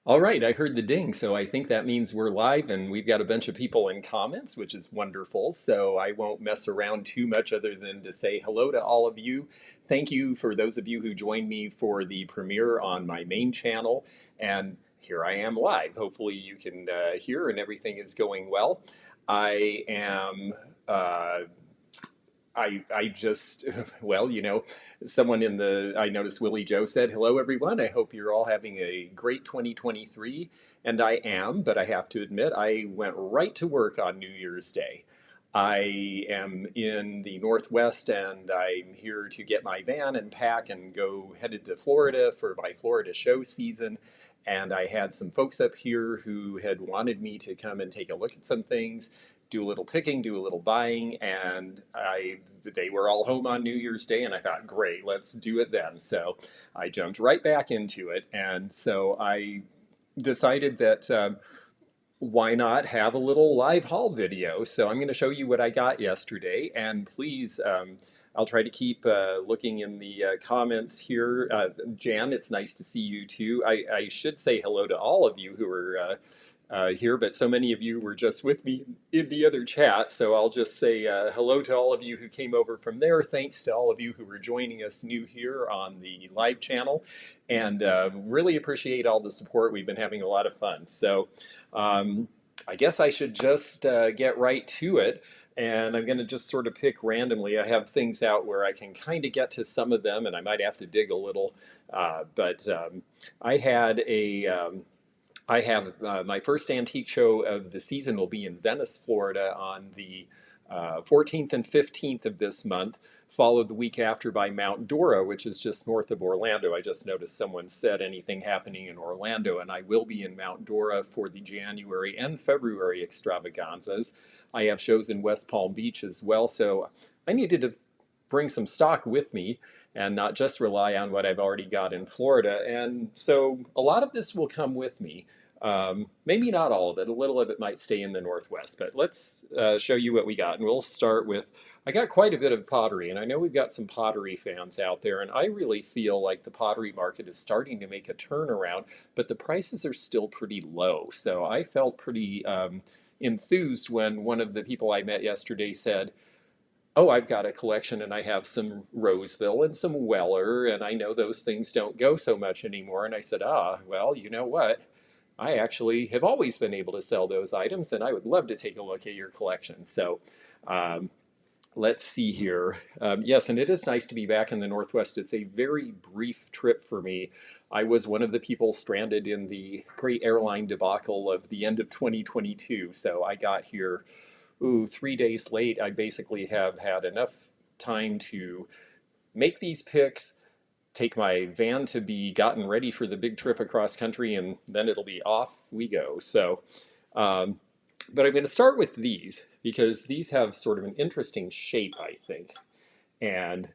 All right, I heard the ding, so I think that means we're live and we've got a bunch of people in comments, which is wonderful. So I won't mess around too much other than to say hello to all of you. Thank you for those of you who joined me for the premiere on my main channel. And here I am live. Hopefully you can hear and everything is going well. I am uh, I just, well, someone I noticed Willie Joe said, hello, everyone. I hope you're all having a great 2023. And I am, but I have to admit, I went right to work on New Year's Day. I am in the Northwest and I'm here to get my van and pack and go headed to Florida for my Florida show season. And I had some folks up here who had wanted me to come and take a look at some things, do a little picking, do a little buying, and they were all home on New Year's Day, and I thought, great, let's do it then. So I jumped right back into it, and so I decided that why not have a little live haul video? So I'm going to show you what I got yesterday, and please. I'll try to keep looking in the comments here. Jan, it's nice to see you too. I should say hello to all of you who are here, but so many of you were just with me in the other chat. So I'll just say hello to all of you who came over from there. Thanks to all of you who were joining us new here on the live channel. And really appreciate all the support. We've been having a lot of fun. So I guess I should just get right to it. And I'm going to just sort of pick randomly. I have things out where I can kind of get to some of them, and I might have to dig a little. But I had a I have my first antique show of the season will be in Venice, Florida on the 14th and 15th of this month, followed the week after by Mount Dora, which is just north of Orlando. I just noticed someone said anything happening in Orlando, and I will be in Mount Dora for the January and February extravaganzas. I have shows in West Palm Beach as well, so I needed to bring some stock with me and not just rely on what I've already got in Florida. And so a lot of this will come with me. Maybe not all of it. A little of it might stay in the Northwest, but let's show you what we got. And we'll start with, I got quite a bit of pottery, and I know we've got some pottery fans out there, and I really feel like the pottery market is starting to make a turnaround, but the prices are still pretty low. So I felt pretty enthused when one of the people I met yesterday said, oh, I've got a collection and I have some Roseville and some Weller, and I know those things don't go so much anymore. And I said, well, you know what? I actually have always been able to sell those items, and I would love to take a look at your collection. So um, let's see here. Yes, and it is nice to be back in the Northwest. It's a very brief trip for me. I was one of the people stranded in the great airline debacle of the end of 2022. So I got here, 3 days late. I basically have had enough time to make these picks, take my van to be gotten ready for the big trip across country, and then it'll be off we go. So, but I'm going to start with these because these have sort of an interesting shape, I think. And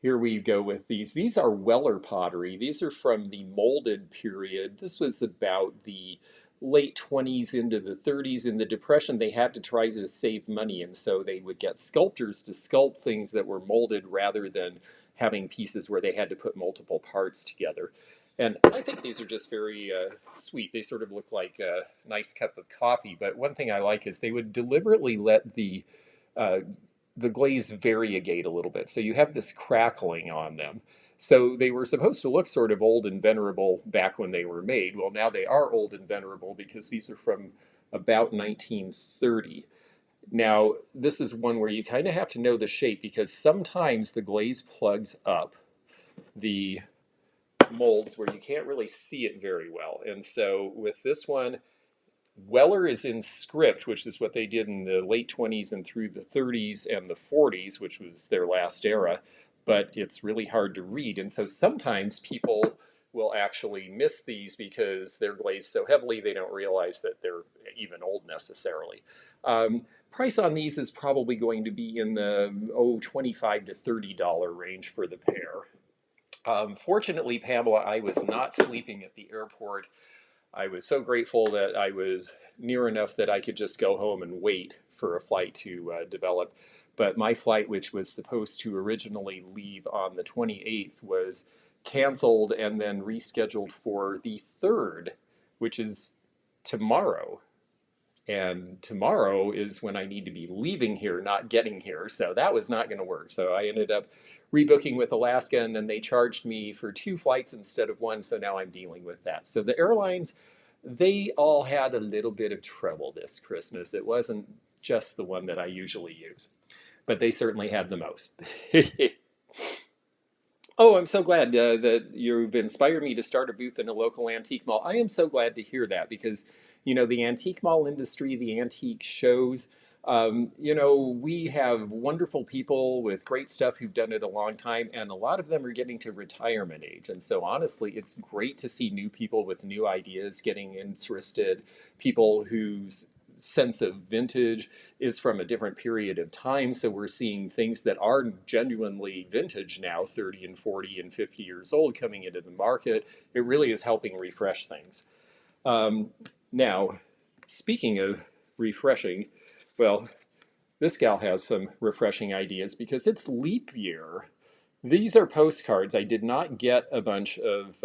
here we go with these. These are Weller pottery. These are from the molded period. This was about the late 20s into the 30s. In the Depression, they had to try to save money, and so they would get sculptors to sculpt things that were molded rather than having pieces where they had to put multiple parts together. And I think these are just very sweet. They sort of look like a nice cup of coffee. But one thing I like is they would deliberately let uh, the glaze variegate a little bit. So you have this crackling on them. So they were supposed to look sort of old and venerable back when they were made. Well, now they are old and venerable because these are from about 1930. Now, this is one where you kind of have to know the shape because sometimes the glaze plugs up the molds where you can't really see it very well. And so with this one, Weller is in script, which is what they did in the late 20s and through the 30s and the 40s, which was their last era, but it's really hard to read. And so sometimes people will actually miss these because they're glazed so heavily they don't realize that they're even old necessarily. Price on these is probably going to be in the $25 to $30 range for the pair. Fortunately, Pamela, I was not sleeping at the airport. I was so grateful that I was near enough that I could just go home and wait for a flight to develop. But my flight, which was supposed to originally leave on the 28th, was canceled and then rescheduled for the 3rd which is tomorrow. And tomorrow is when I need to be leaving here, not getting here. So that was not going to work. So I ended up rebooking with Alaska, and then they charged me for 2 flights instead of one. So now I'm dealing with that. So the airlines, they all had a little bit of trouble this Christmas. It wasn't just the one that I usually use, but they certainly had the most. Oh, I'm so glad that you've inspired me to start a booth in a local antique mall. I am so glad to hear that because, the antique mall industry, the antique shows, we have wonderful people with great stuff who've done it a long time, and a lot of them are getting to retirement age. And so, honestly, it's great to see new people with new ideas getting interested, people whose sense of vintage is from a different period of time. So we're seeing things that are genuinely vintage now, 30 and 40 and 50 years old, coming into the market. It really is helping refresh things. Now, speaking of refreshing, well, this gal has some refreshing ideas because it's leap year. These are postcards. I did not get a bunch of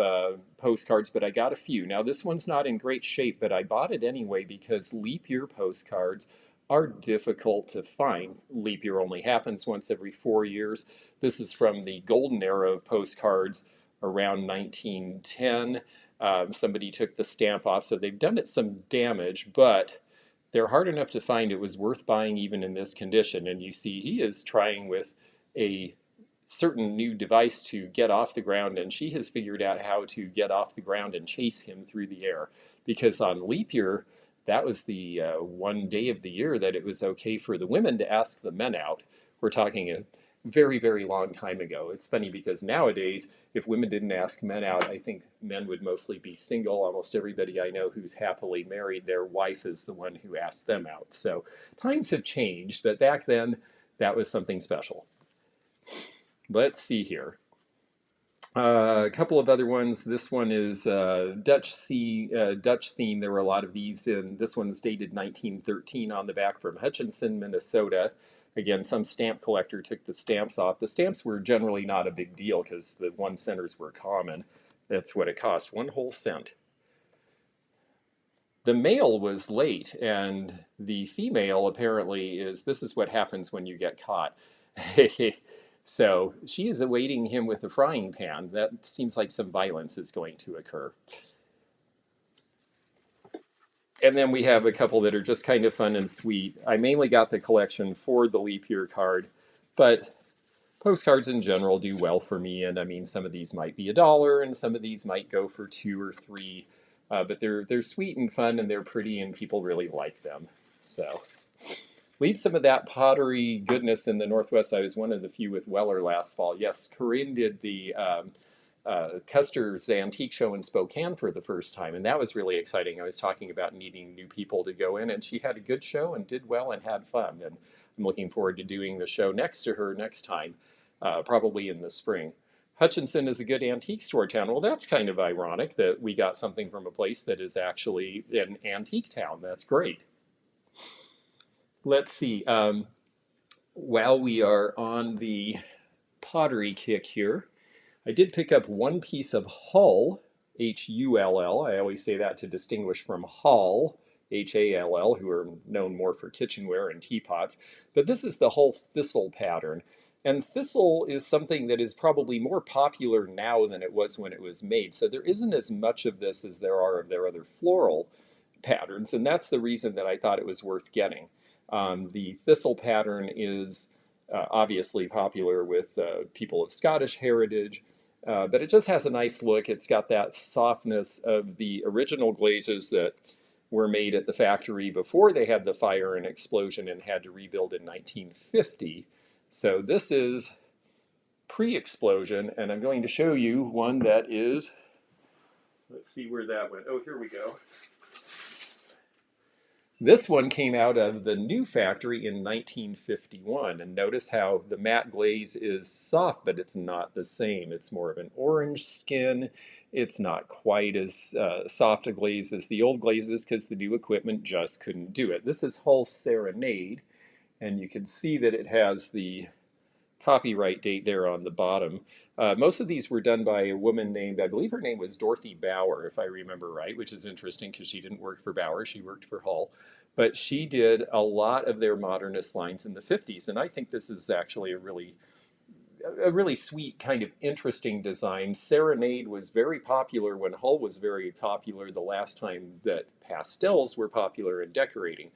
postcards, but I got a few. Now, this one's not in great shape, but I bought it anyway because leap year postcards are difficult to find. Leap year only happens once every 4 years. This is from the golden era of postcards around 1910. Somebody took the stamp off, so they've done it some damage, but they're hard enough to find. It was worth buying even in this condition. And you see he is trying with a certain new device to get off the ground, and she has figured out how to get off the ground and chase him through the air. Because on leap year, that was the one day of the year that it was okay for the women to ask the men out. We're talking a very, very long time ago. It's funny because nowadays, if women didn't ask men out, I think men would mostly be single. Almost everybody I know who's happily married, their wife is the one who asked them out. So times have changed, but back then, that was something special. Let's see here. A couple of other ones. This one is Dutch theme. There were a lot of these in. This one's dated 1913 on the back from Hutchinson, Minnesota. Again, some stamp collector took the stamps off. The stamps were generally not a big deal because the 1 centers were common. That's what it cost, 1 whole cent. The male was late, and the female apparently is, this is what happens when you get caught. So she is awaiting him with a frying pan. That seems like some violence is going to occur. And then we have a couple that are just kind of fun and sweet. I mainly got the collection for the leap year card, but postcards in general do well for me. And I mean, some of these might be $1, and some of these might go for 2 or 3. But they're sweet and fun, and they're pretty, and people really like them. So leave some of that pottery goodness in the Northwest. I was one of the few with Weller last fall. Yes, Corinne did the Custer's Antique Show in Spokane for the first time, and that was really exciting. I was talking about needing new people to go in, and she had a good show and did well and had fun. And I'm looking forward to doing the show next to her next time, probably in the spring. Hutchinson is a good antique store town. Well, that's kind of ironic that we got something from a place that is actually an antique town. That's great. Let's see. While we are on the pottery kick here, I did pick up one piece of Hull, Hull. I always say that to distinguish from Hall, Hall, who are known more for kitchenware and teapots. But this is the Hull thistle pattern. And thistle is something that is probably more popular now than it was when it was made. So there isn't as much of this as there are of their other floral patterns. And that's the reason that I thought it was worth getting. The thistle pattern is obviously popular with people of Scottish heritage, but it just has a nice look. It's got that softness of the original glazes that were made at the factory before they had the fire and explosion and had to rebuild in 1950. So this is pre-explosion, and I'm going to show you one that is, let's see where that went. Oh, here we go. This one came out of the new factory in 1951, and notice how the matte glaze is soft, but it's not the same. It's more of an orange skin. It's not quite as soft a glaze as the old glazes because the new equipment just couldn't do it. This is Hull Serenade, and you can see that it has the copyright date there on the bottom. Most of these were done by a woman named, I believe her name was Dorothy Bauer, if I remember right, which is interesting because she didn't work for Bauer, she worked for Hull. But she did a lot of their modernist lines in the 50s, and I think this is actually a really sweet, kind of interesting design. Serenade was very popular when Hull was very popular the last time that pastels were popular in decorating.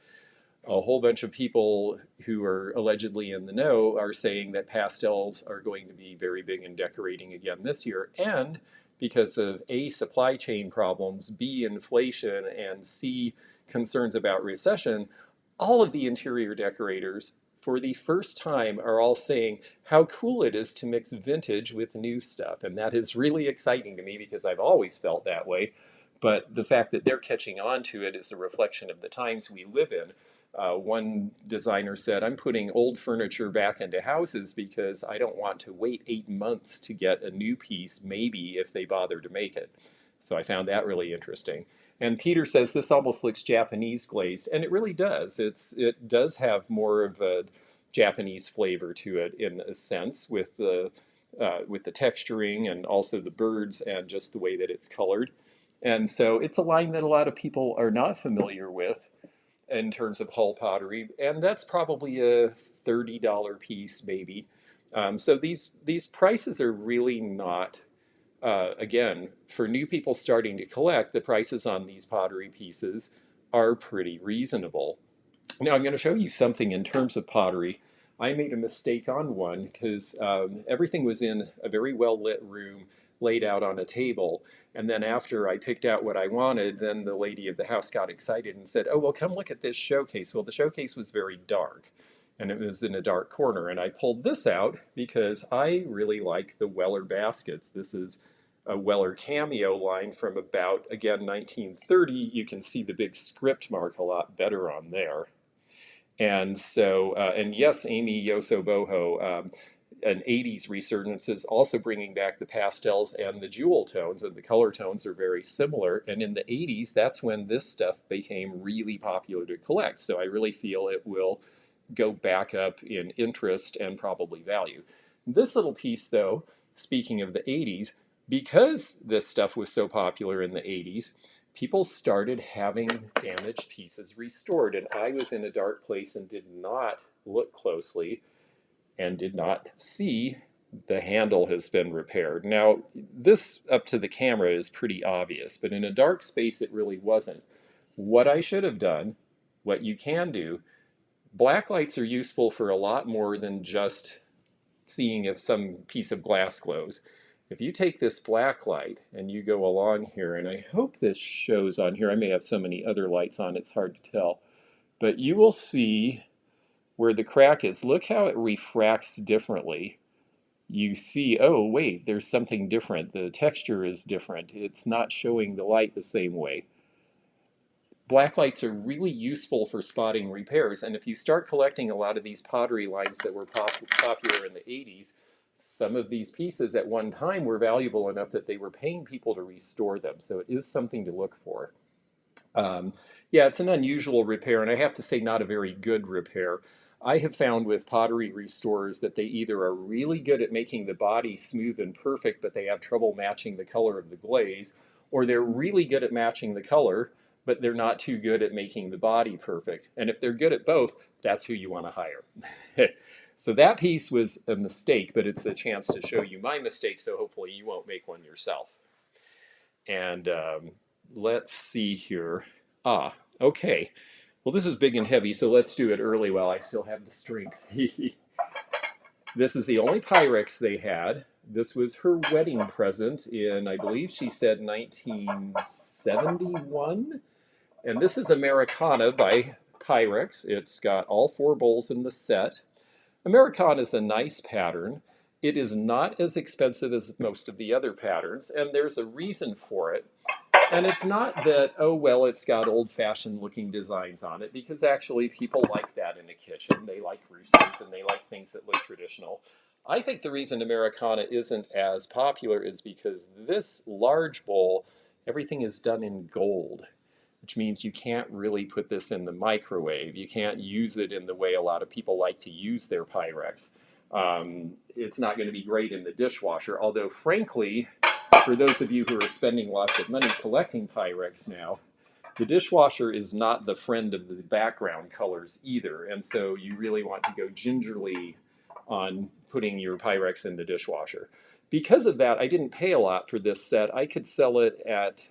A whole bunch of people who are allegedly in the know are saying that pastels are going to be very big in decorating again this year. And because of A, supply chain problems, B, inflation, and C, concerns about recession, all of the interior decorators for the first time are all saying how cool it is to mix vintage with new stuff. And that is really exciting to me because I've always felt that way. But the fact that they're catching on to it is a reflection of the times we live in. One designer said, I'm putting old furniture back into houses because I don't want to wait 8 months to get a new piece, maybe if they bother to make it. So I found that really interesting. And Peter says this almost looks Japanese glazed, and it really does. It does have more of a Japanese flavor to it in a sense with the texturing and also the birds and just the way that it's colored. And so it's a line that a lot of people are not familiar with in terms of Hull pottery, and that's probably a $30 piece maybe. So these prices are really not, again, for new people starting to collect, the prices on these pottery pieces are pretty reasonable. Now I'm going to show you something in terms of pottery. I made a mistake on one because everything was in a very well lit room laid out on a table. And then after I picked out what I wanted, then the lady of the house got excited and said, oh, well, come look at this showcase. Well, the showcase was very dark and it was in a dark corner. And I pulled this out because I really like the Weller baskets. This is a Weller Cameo line from about, again, 1930. You can see the big script mark a lot better on there. And so, and yes, Amy Yoso Boho, an 80s resurgence is also bringing back the pastels and the jewel tones, and the color tones are very similar. And in the 80s, that's when this stuff became really popular to collect. So I really feel it will go back up in interest and probably value. This little piece, though, speaking of the 80s, because this stuff was so popular in the 80s, people started having damaged pieces restored. And I was in a dark place and did not look closely and did not see the handle has been repaired. Now, this up to the camera is pretty obvious, but in a dark space it really wasn't. What I should have done, what you can do, black lights are useful for a lot more than just seeing if some piece of glass glows. If you take this black light and you go along here, and I hope this shows on here, I may have so many other lights on, it's hard to tell, but you will see where the crack is. Look how it refracts differently. You see, oh wait, there's something different. The texture is different. It's not showing the light the same way. Black lights are really useful for spotting repairs, and if you start collecting a lot of these pottery lines that were popular in the 80s, some of these pieces at one time were valuable enough that they were paying people to restore them, so it is something to look for. Yeah, it's an unusual repair, and I have to say not a very good repair. I have found with pottery restorers that they either are really good at making the body smooth and perfect, but they have trouble matching the color of the glaze, or they're really good at matching the color, but they're not too good at making the body perfect. And if they're good at both, that's who you want to hire. So that piece was a mistake, but it's a chance to show you my mistake, so hopefully you won't make one yourself. And let's see here. Okay. Well, this is big and heavy, so let's do it early while I still have the strength. This is the only Pyrex they had. This was her wedding present in, I believe she said 1971. And this is Americana by Pyrex. It's got all 4 bowls in the set. Americana is a nice pattern. It is not as expensive as most of the other patterns, and there's a reason for it. And it's not that, oh, well, it's got old-fashioned looking designs on it, because actually people like that in a kitchen. They like roosters and they like things that look traditional. I think the reason Americana isn't as popular is because this large bowl, everything is done in gold, which means you can't really put this in the microwave. You can't use it in the way a lot of people like to use their Pyrex. It's not going to be great in the dishwasher, although frankly, for those of you who are spending lots of money collecting Pyrex now, the dishwasher is not the friend of the background colors either, and so you really want to go gingerly on putting your Pyrex in the dishwasher. Because of that, I didn't pay a lot for this set. I could sell it at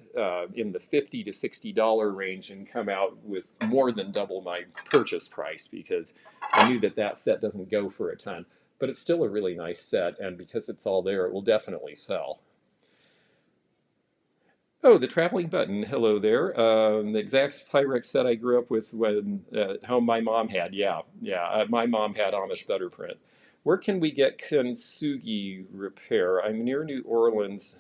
in the $50 to $60 range and come out with more than double my purchase price because I knew that that set doesn't go for a ton. But it's still a really nice set, and because it's all there, it will definitely sell. Oh, the traveling button. Hello there. The exact Pyrex set I grew up with when home my mom had. Yeah, yeah. My mom had Amish butterprint. Where can we get kintsugi repair? I'm near New Orleans.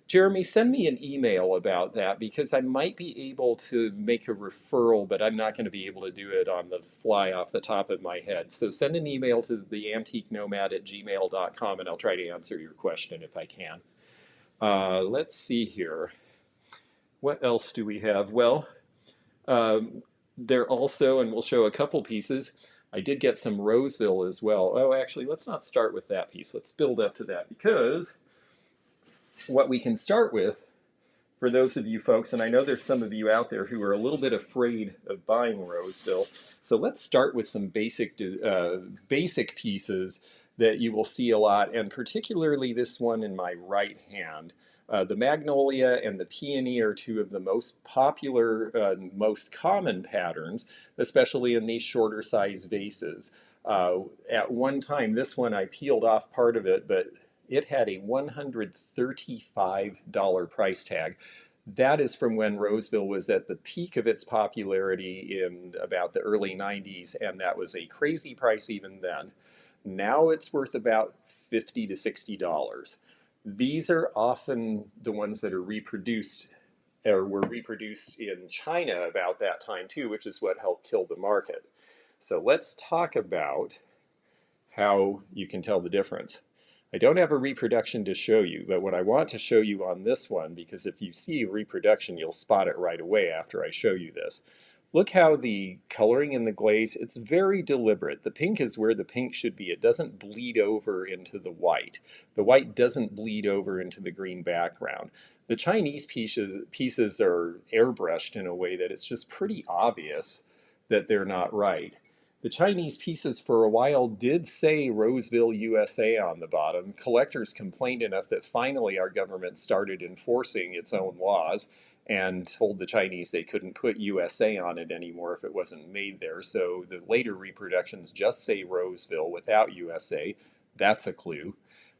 Jeremy, send me an email about that because I might be able to make a referral, but I'm not going to be able to do it on the fly off the top of my head. So send an email to the antiquenomad@gmail.com and I'll try to answer your question if I can. Let's see here. What else do we have? Well, there also, and we'll show a couple pieces, I did get some Roseville as well. Oh, actually, let's not start with that piece. Let's build up to that because what we can start with, for those of you folks, and I know there's some of you out there who are a little bit afraid of buying Roseville, so let's start with some basic pieces that you will see a lot, and particularly this one in my right hand. The Magnolia and the Peony are two of the most popular, most common patterns, especially in these shorter size vases. At one time, this one I peeled off part of it, but it had a $135 price tag. That is from when Roseville was at the peak of its popularity in about the early 90s, and that was a crazy price even then. Now it's worth about $50 to $60. These are often the ones that are reproduced or were reproduced in China about that time too, which is what helped kill the market. So let's talk about how you can tell the difference. I don't have a reproduction to show you, but what I want to show you on this one, because if you see reproduction, you'll spot it right away after I show you this. Look how the coloring in the glaze, it's very deliberate. The pink is where the pink should be. It doesn't bleed over into the white. The white doesn't bleed over into the green background. The Chinese pieces are airbrushed in a way that it's just pretty obvious that they're not right. The Chinese pieces for a while did say Roseville, USA on the bottom. Collectors complained enough that finally our government started enforcing its own laws and told the Chinese they couldn't put USA on it anymore if it wasn't made there. So the later reproductions just say Roseville without USA. That's a clue.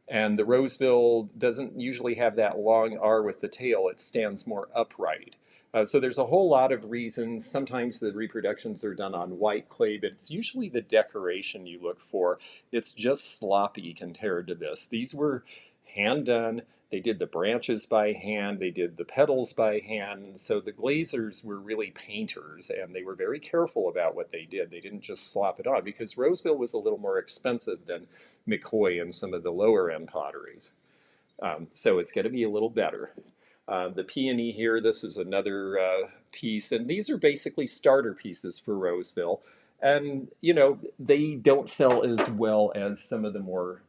And the Roseville doesn't usually have that long R with the tail. It stands more upright. So there's a whole lot of reasons. Sometimes the reproductions are done on white clay, but it's usually the decoration you look for. It's just sloppy compared to this. These were hand done. They did the branches by hand. They did the petals by hand. So the glazers were really painters, and they were very careful about what they did. They didn't just slop it on, because Roseville was a little more expensive than McCoy and some of the lower end potteries. So it's going to be a little better. The Peony here, this is another piece, and these are basically starter pieces for Roseville. And, you know, they don't sell as well as some of the more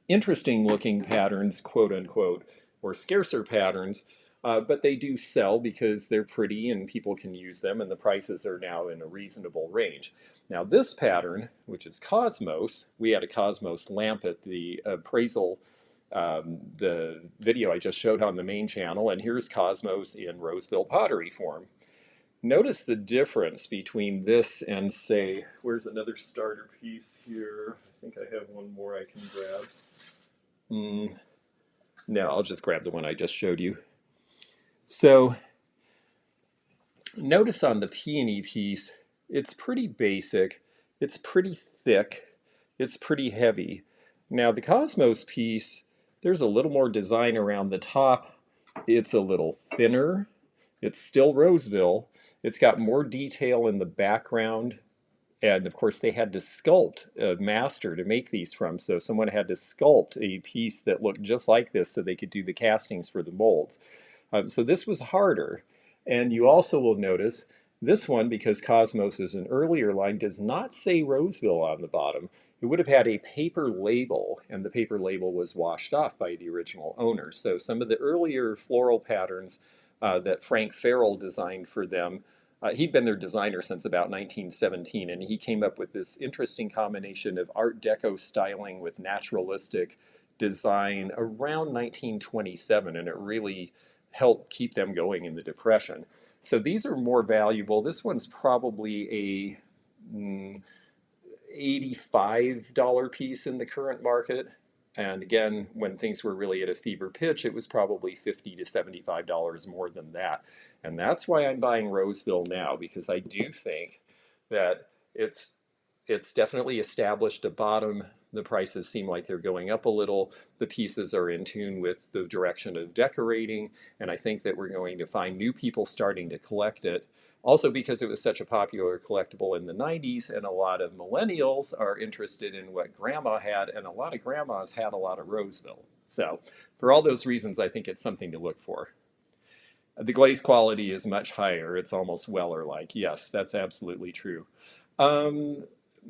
interesting looking patterns, quote unquote, or scarcer patterns, but they do sell because they're pretty and people can use them, and the prices are now in a reasonable range. Now this pattern, which is Cosmos, we had a Cosmos lamp at the appraisal, the video I just showed on the main channel, and here's Cosmos in Roseville pottery form. Notice the difference between this and, say, where's another starter piece here? I think I have one more I can grab. No, I'll just grab the one I just showed you. So notice on the Peony piece, it's pretty basic, it's pretty thick, it's pretty heavy. Now the Cosmos piece, there's a little more design around the top. It's a little thinner. It's still Roseville. It's got more detail in the background. And of course they had to sculpt a master to make these from. So someone had to sculpt a piece that looked just like this so they could do the castings for the molds. So this was harder. And you also will notice This one, because Cosmos is an earlier line, does not say Roseville on the bottom. It would have had a paper label, and the paper label was washed off by the original owner. So some of the earlier floral patterns that Frank Farrell designed for them, he'd been their designer since about 1917, and he came up with this interesting combination of Art Deco styling with naturalistic design around 1927, and it really helped keep them going in the Depression. So these are more valuable. This one's probably a $85 piece in the current market. And again, when things were really at a fever pitch, it was probably $50 to $75 more than that. And that's why I'm buying Roseville now, because I do think that it's definitely established a bottom. The prices seem like they're going up a little. The pieces are in tune with the direction of decorating, and I think that we're going to find new people starting to collect it. Also, because it was such a popular collectible in the 90s, and a lot of millennials are interested in what grandma had, and a lot of grandmas had a lot of Roseville. So, for all those reasons, I think it's something to look for. The glaze quality is much higher. It's almost Weller-like. Yes, that's absolutely true.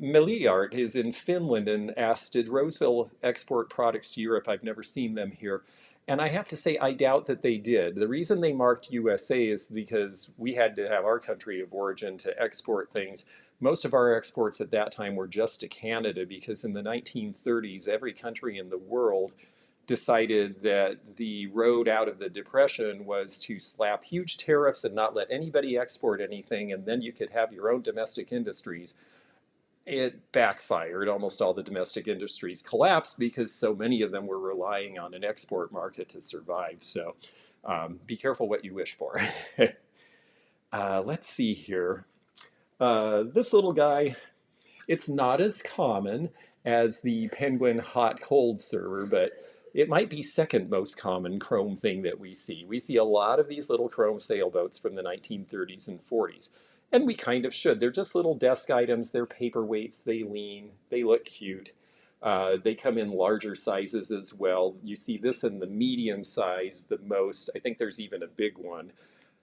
Milliart is in Finland and asked, did Roseville export products to Europe? I've never seen them here. And I have to say, I doubt that they did. The reason they marked USA is because we had to have our country of origin to export things. Most of our exports at that time were just to Canada, because in the 1930s, every country in the world decided that the road out of the Depression was to slap huge tariffs and not let anybody export anything, and then you could have your own domestic industries. It backfired. Almost all the domestic industries collapsed because so many of them were relying on an export market to survive. So be careful what you wish for. Let's see here. This little guy, it's not as common as the Penguin hot cold server, but it might be second most common chrome thing that we see. We see a lot of these little chrome sailboats from the 1930s and 40s. And we kind of should. They're just little desk items. They're paperweights. They lean. They look cute. They come in larger sizes as well. You see this in the medium size the most. I think there's even a big one.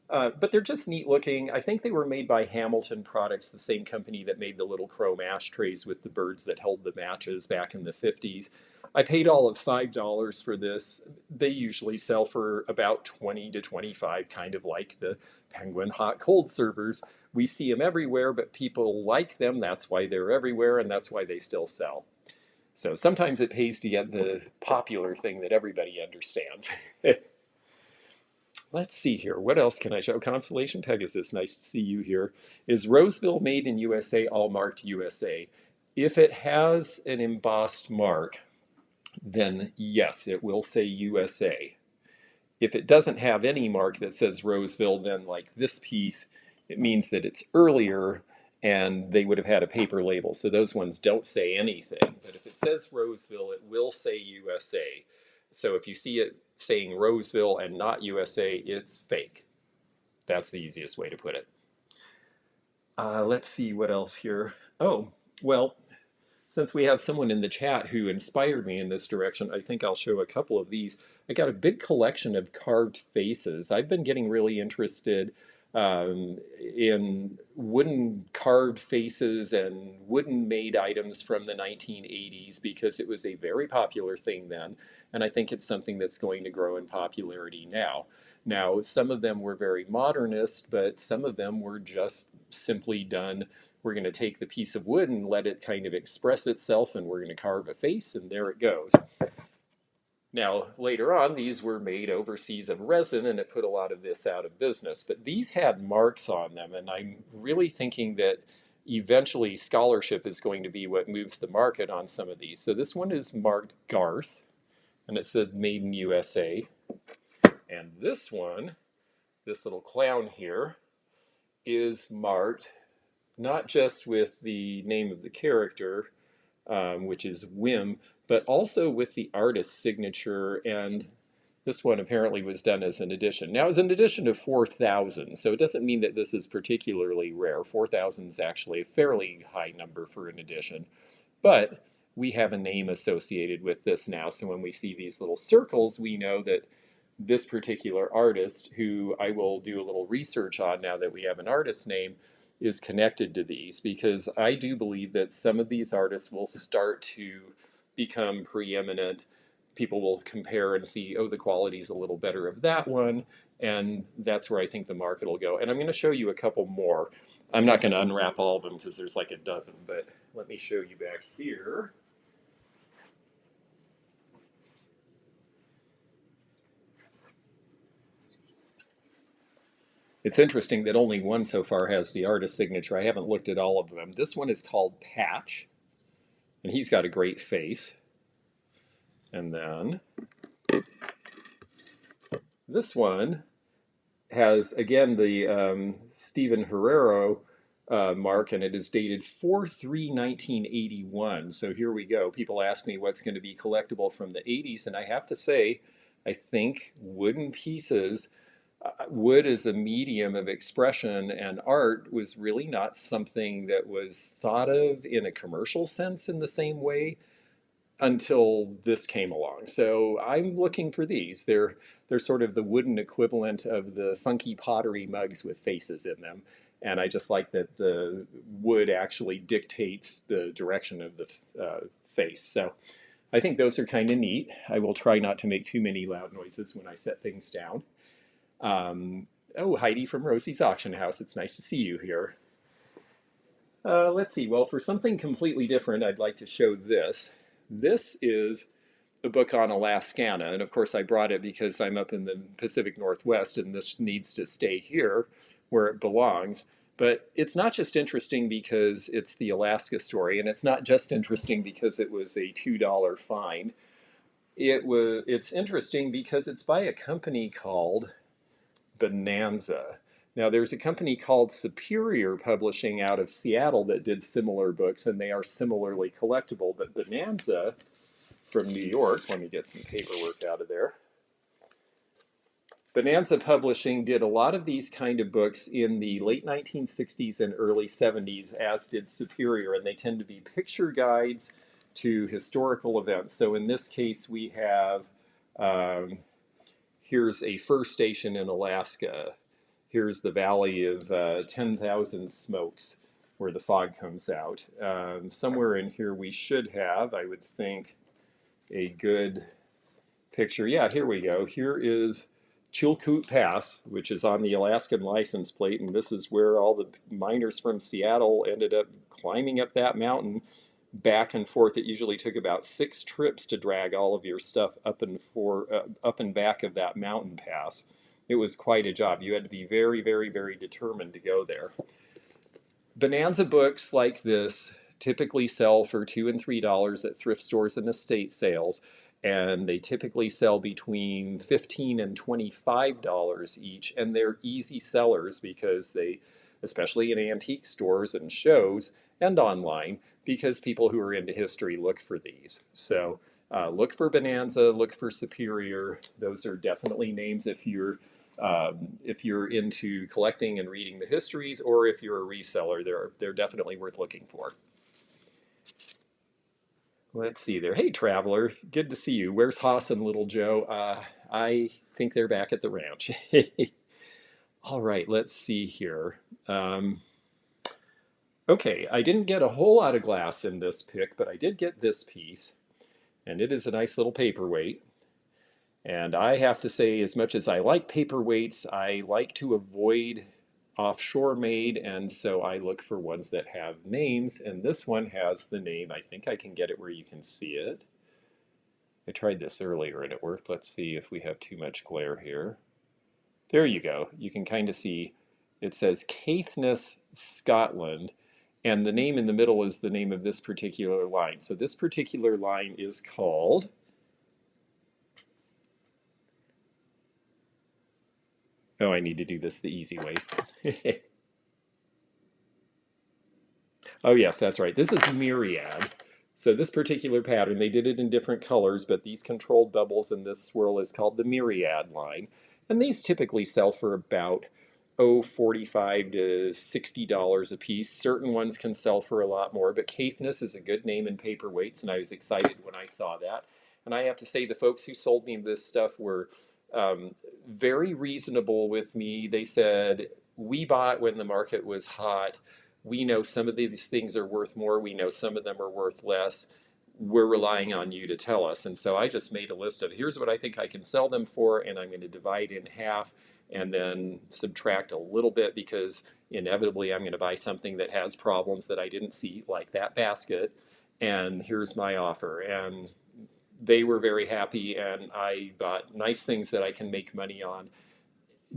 But they're just neat looking. I think they were made by Hamilton Products, the same company that made the little chrome ashtrays with the birds that held the matches back in the 50s. I paid all of $5 for this. They usually sell for about 20 to 25, kind of like the Penguin hot cold servers. We see them everywhere, but people like them. That's why they're everywhere, and that's why they still sell. So sometimes it pays to get the popular thing that everybody understands. Let's see here. What else can I show? Constellation Pegasus, nice to see you here. Is Roseville made in USA, all marked USA? If it has an embossed mark, then yes, it will say USA. If it doesn't have any mark that says Roseville, then like this piece, it means that it's earlier and they would have had a paper label. So those ones don't say anything. But if it says Roseville, it will say USA. So if you see it saying Roseville and not USA, it's fake. That's the easiest way to put it. Let's see what else here. Oh, well, since we have someone in the chat who inspired me in this direction, I think I'll show a couple of these. I got a big collection of carved faces. I've been getting really interested in wooden carved faces and wooden made items from the 1980s, because it was a very popular thing then, and I think it's something that's going to grow in popularity now. Now, some of them were very modernist, but some of them were just simply done. We're going to take the piece of wood and let it kind of express itself, and we're going to carve a face, and there it goes. Now, later on, these were made overseas of resin, and it put a lot of this out of business. But these had marks on them, and I'm really thinking that eventually scholarship is going to be what moves the market on some of these. So this one is marked Garth, and it said Made in USA. And this one, this little clown here, is marked not just with the name of the character, which is Wim, but also with the artist's signature, and this one apparently was done as an edition. Now, it's an edition of 4,000, so it doesn't mean that this is particularly rare. 4,000 is actually a fairly high number for an edition, but we have a name associated with this now, so when we see these little circles, we know that this particular artist, who I will do a little research on now that we have an artist name, is connected to these, because I do believe that some of these artists will start to become preeminent. People will compare and see, oh, the quality's a little better of that one, and that's where I think the market will go. And I'm going to show you a couple more. I'm not going to unwrap all of them because there's like a dozen, but let me show you back here. It's interesting that only one so far has the artist signature. I haven't looked at all of them. This one is called Patch, and he's got a great face. And then this one has, again, the Stephen Herrero mark, and it is dated 4/3/1981. So here we go. People ask me what's going to be collectible from the 80s, and I have to say, I think wooden pieces, wood as a medium of expression and art was really not something that was thought of in a commercial sense in the same way until this came along. So I'm looking for these. They're sort of the wooden equivalent of the funky pottery mugs with faces in them. And I just like that the wood actually dictates the direction of the face. So I think those are kind of neat. I will try not to make too many loud noises when I set things down. Oh, Heidi from Rosie's Auction House. It's nice to see you here. Let's see. Well, for something completely different, I'd like to show this. This is a book on Alaskana, and of course I brought it because I'm up in the Pacific Northwest and this needs to stay here where it belongs. But it's not just interesting because it's the Alaska story, and it's not just interesting because it was a $2 fine. It's interesting because it's by a company called Bonanza. Now, there's a company called Superior Publishing out of Seattle that did similar books, and they are similarly collectible. But Bonanza from New York, let me get some paperwork out of there. Bonanza Publishing did a lot of these kind of books in the late 1960s and early 70s, as did Superior, and they tend to be picture guides to historical events. So in this case, we have, here's a fur station in Alaska. Here's the Valley of 10,000 Smokes, where the fog comes out. Somewhere in here we should have, I would think, a good picture. Yeah, here we go. Here is Chilkoot Pass, which is on the Alaskan license plate, and this is where all the miners from Seattle ended up climbing up that mountain back and forth. It usually took about 6 trips to drag all of your stuff up and back of that mountain pass. It was quite a job. You had to be very, very, very determined to go there. Bonanza books like this typically sell for $2 and $3 at thrift stores and estate sales, and they typically sell between $15 and $25 each, and they're easy sellers because they, especially in antique stores and shows and online, because people who are into history look for these. So look for Bonanza, look for Superior. Those are definitely names if you're into collecting and reading the histories, or if you're a reseller, they're definitely worth looking for. Let's see there. Hey, Traveler, good to see you. Where's Haas and Little Joe? I think they're back at the ranch. All right, let's see here. Okay, I didn't get a whole lot of glass in this pick, but I did get this piece, and it is a nice little paperweight. And I have to say, as much as I like paperweights, I like to avoid offshore made, and so I look for ones that have names, and this one has the name. I think I can get it where you can see it. I tried this earlier and it worked. Let's see if we have too much glare here. There you go. You can kind of see it says Caithness, Scotland, and the name in the middle is the name of this particular line. So this particular line is called Oh, I need to do this the easy way. Oh, yes, that's right. This is Myriad. So this particular pattern, they did it in different colors, but these controlled bubbles in this swirl is called the Myriad line. And these typically sell for about, $45 to $60 a piece. Certain ones can sell for a lot more, but Caithness is a good name in paperweights, and I was excited when I saw that. And I have to say, the folks who sold me this stuff were Very reasonable with me. They said, we bought when the market was hot. We know some of these things are worth more. We know some of them are worth less. We're relying on you to tell us. And so I just made a list of here's what I think I can sell them for, and I'm going to divide in half and then subtract a little bit because inevitably I'm going to buy something that has problems that I didn't see, like that basket. And here's my offer. And they were very happy, and I bought nice things that I can make money on.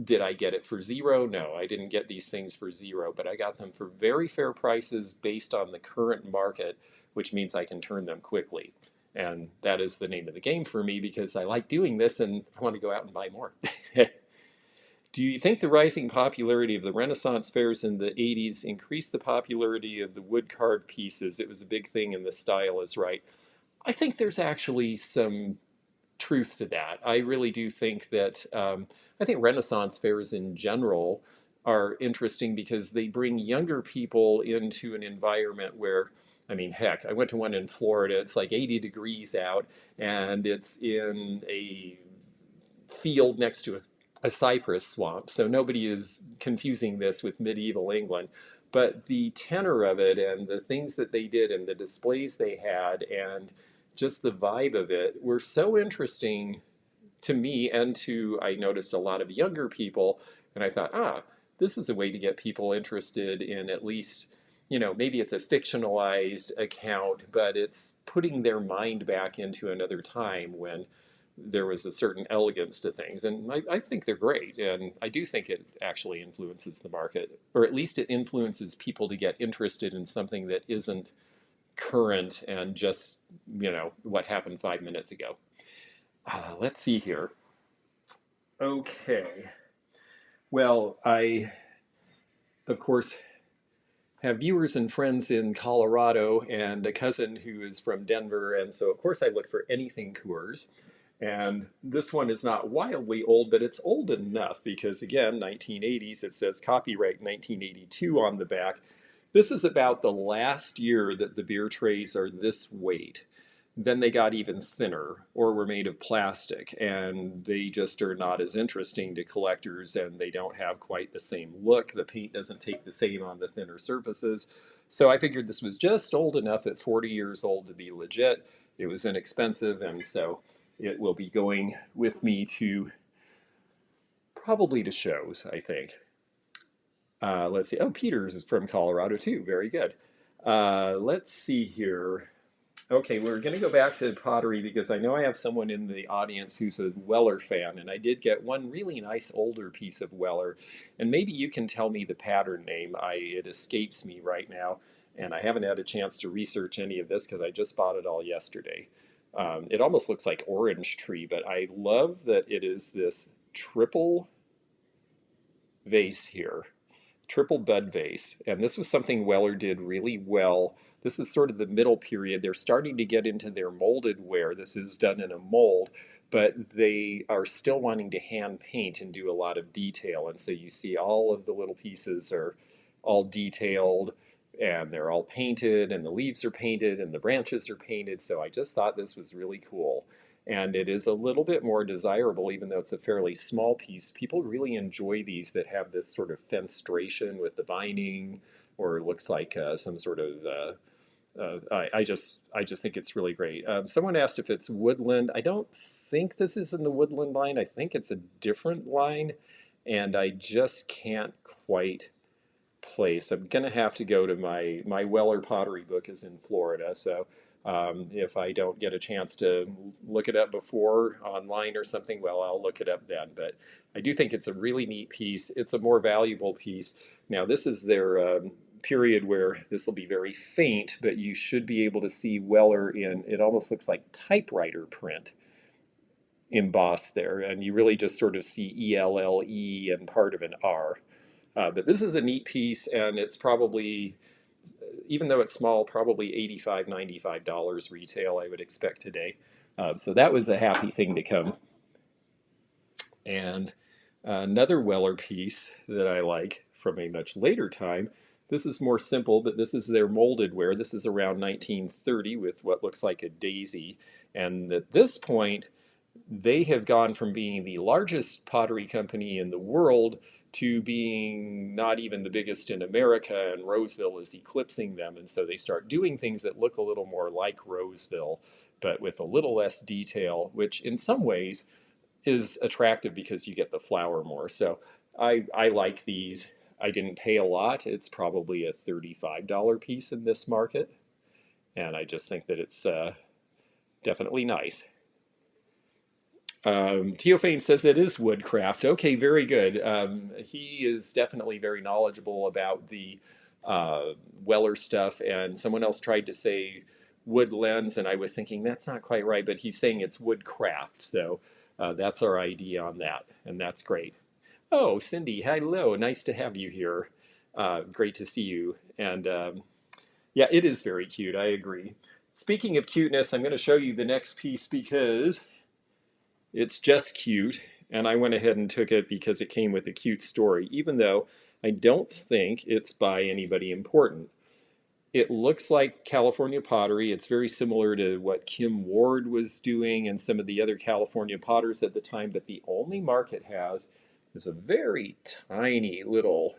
Did I get it for zero? No, I didn't get these things for zero, but I got them for very fair prices based on the current market, which means I can turn them quickly. And that is the name of the game for me because I like doing this and I want to go out and buy more. Do you think the rising popularity of the Renaissance fairs in the 80s increased the popularity of the wood carved pieces? It was a big thing and the style is right. I think there's actually some truth to that. I really do think that I think Renaissance fairs in general are interesting because they bring younger people into an environment where, I mean, heck, I went to one in Florida. It's like 80 degrees out, and it's in a field next to a cypress swamp. So nobody is confusing this with medieval England. But the tenor of it and the things that they did and the displays they had and just the vibe of it were so interesting to me and to, I noticed a lot of younger people. And I thought, this is a way to get people interested in at least, maybe it's a fictionalized account, but it's putting their mind back into another time when there was a certain elegance to things. And I think they're great. And I do think it actually influences the market, or at least it influences people to get interested in something that isn't current and just, what happened 5 minutes ago. Let's see here. Okay. Well, I, of course, have viewers and friends in Colorado and a cousin who is from Denver. And so, of course, I look for anything Coors. And this one is not wildly old, but it's old enough because, again, 1980s, it says copyright 1982 on the back. This is about the last year that the beer trays are this weight. Then they got even thinner or were made of plastic, and they just are not as interesting to collectors, and they don't have quite the same look. The paint doesn't take the same on the thinner surfaces. So I figured this was just old enough at 40 years old to be legit. It was inexpensive, and so it will be going with me to probably to shows, I think. Let's see. Oh, Peters is from Colorado too. Very good. Let's see here. Okay, we're going to go back to pottery because I know I have someone in the audience who's a Weller fan, and I did get one really nice older piece of Weller, and maybe you can tell me the pattern name. It escapes me right now, and I haven't had a chance to research any of this because I just bought it all yesterday. It almost looks like orange tree, but I love that it is this triple vase here. Triple bud vase, and this was something Weller did really well. This is sort of the middle period. They're starting to get into their molded ware. This is done in a mold, but they are still wanting to hand paint and do a lot of detail. And so you see all of the little pieces are all detailed and they're all painted and the leaves are painted and the branches are painted. So I just thought this was really cool. And it is a little bit more desirable, even though it's a fairly small piece. People really enjoy these that have this sort of fenestration with the vining, or it looks like some sort of. I just think it's really great. Someone asked if it's woodland. I don't think this is in the woodland line. I think it's a different line, and I just can't quite place. I'm gonna have to go to my Weller pottery book is in Florida, so. If I don't get a chance to look it up before online or something, well, I'll look it up then. But I do think it's a really neat piece. It's a more valuable piece. Now, this is their period where this will be very faint, but you should be able to see Weller in, it almost looks like typewriter print embossed there. And you really just sort of see ELLE and part of an R. But this is a neat piece, and it's probably, even though it's small, probably $85, $95 retail, I would expect today. So that was a happy thing to come. And another Weller piece that I like from a much later time, this is more simple, but this is their molded ware. This is around 1930 with what looks like a daisy. And at this point, they have gone from being the largest pottery company in the world to being not even the biggest in America, and Roseville is eclipsing them. And so they start doing things that look a little more like Roseville, but with a little less detail, which in some ways is attractive because you get the flower more. So I like these. I didn't pay a lot. It's probably a $35 piece in this market. And I just think that it's definitely nice. Teophane says it is woodcraft. Okay, very good. He is definitely very knowledgeable about the Weller stuff. And someone else tried to say wood lens, and I was thinking that's not quite right, but he's saying it's woodcraft. So that's our idea on that, and that's great. Oh, Cindy, hello. Nice to have you here. Great to see you. And yeah, it is very cute. I agree. Speaking of cuteness, I'm going to show you the next piece because it's just cute, and I went ahead and took it because it came with a cute story, even though I don't think it's by anybody important. It looks like California pottery. It's very similar to what Kim Ward was doing and some of the other California potters at the time, but the only mark it has is a very tiny little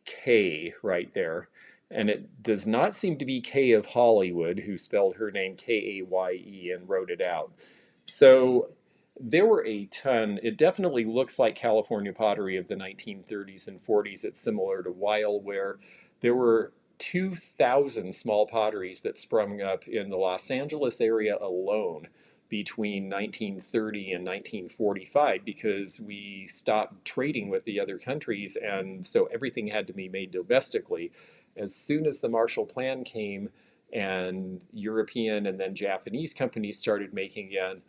K right there. And it does not seem to be Kay of Hollywood, who spelled her name Kaye and wrote it out. So there were a ton. It definitely looks like California pottery of the 1930s and 40s. It's similar to Weil, where there were 2,000 small potteries that sprung up in the Los Angeles area alone between 1930 and 1945 because we stopped trading with the other countries, and so everything had to be made domestically. As soon as the Marshall Plan came and European and then Japanese companies started making again,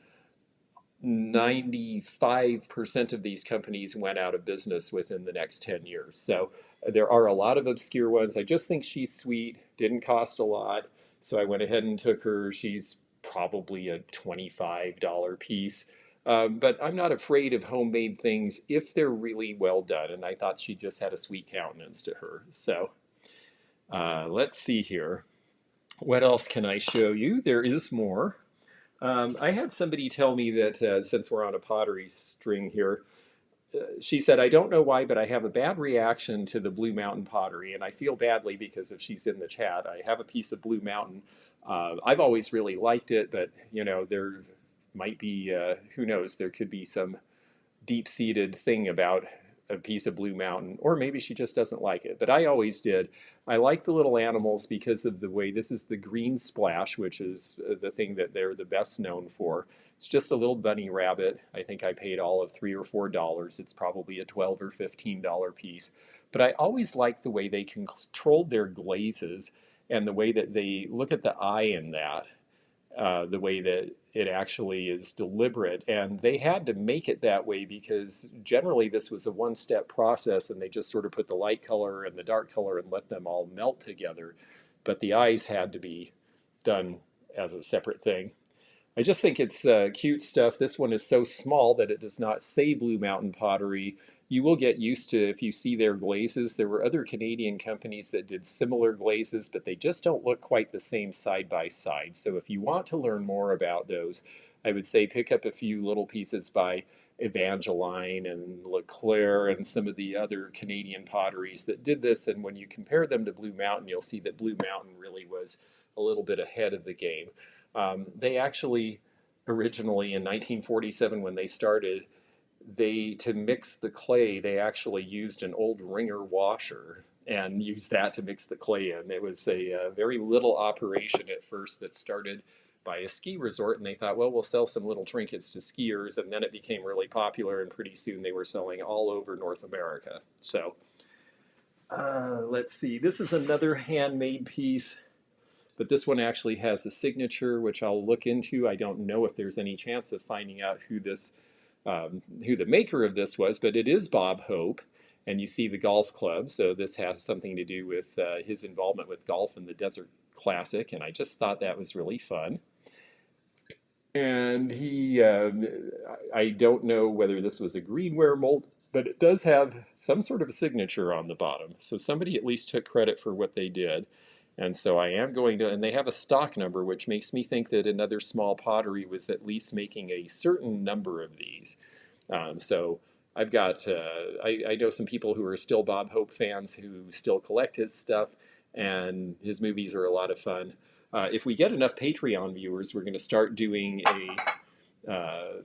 95% of these companies went out of business within the next 10 years. So there are a lot of obscure ones. I just think she's sweet, didn't cost a lot. So I went ahead and took her. She's probably a $25 piece. But I'm not afraid of homemade things if they're really well done. And I thought she just had a sweet countenance to her. So let's see here. What else can I show you? There is more. I had somebody tell me that since we're on a pottery string here, she said, I don't know why, but I have a bad reaction to the Blue Mountain pottery. And I feel badly because if she's in the chat, I have a piece of Blue Mountain. I've always really liked it, but you know, there might be, who knows, there could be some deep-seated thing about a piece of Blue Mountain, or maybe she just doesn't like it. But I always did. I like the little animals because of the way this is the green splash, which is the thing that they're the best known for. It's just a little bunny rabbit. I think I paid all of $3 or $4. It's probably a $12 or $15 piece. But I always liked the way they controlled their glazes and the way that they look at the eye in that. The way that it actually is deliberate. And they had to make it that way because generally this was a one-step process and they just sort of put the light color and the dark color and let them all melt together. But the eyes had to be done as a separate thing. I just think it's cute stuff. This one is so small that it does not say Blue Mountain Pottery. You will get used to if you see their glazes. There were other Canadian companies that did similar glazes, but they just don't look quite the same side by side. So if you want to learn more about those, I would say pick up a few little pieces by Evangeline and Leclerc and some of the other Canadian potteries that did this. And when you compare them to Blue Mountain, you'll see that Blue Mountain really was a little bit ahead of the game. They actually, originally in 1947 when they started, to mix the clay, they actually used an old wringer washer and used that to mix the clay in. It was a very little operation at first that started by a ski resort, and they thought, well, we'll sell some little trinkets to skiers, and then it became really popular, and pretty soon they were selling all over North America. So let's see, this is another handmade piece. But this one actually has a signature, which I'll look into. I don't know if there's any chance of finding out who the maker of this was, but it is Bob Hope, and you see the golf club. So this has something to do with his involvement with golf in the Desert Classic, and I just thought that was really fun. And I don't know whether this was a greenware mold, but it does have some sort of a signature on the bottom. So somebody at least took credit for what they did. And so I am going to, and they have a stock number, which makes me think that another small pottery was at least making a certain number of these. So I've got, I know some people who are still Bob Hope fans who still collect his stuff, and his movies are a lot of fun. If we get enough Patreon viewers, we're going to start doing a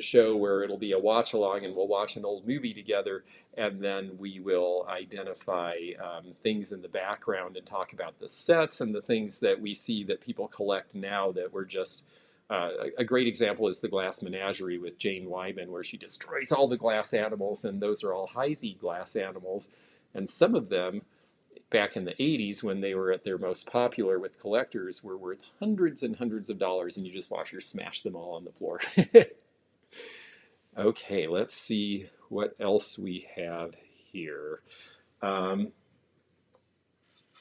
show where it'll be a watch along and we'll watch an old movie together, and then we will identify things in the background and talk about the sets and the things that we see that people collect now that were just a great example is the Glass Menagerie with Jane Wyman, where she destroys all the glass animals, and those are all Heisey glass animals. And some of them, back in the 80s, when they were at their most popular with collectors, were worth hundreds and hundreds of dollars, and you just watch her smash them all on the floor. Okay, let's see what else we have here. Um,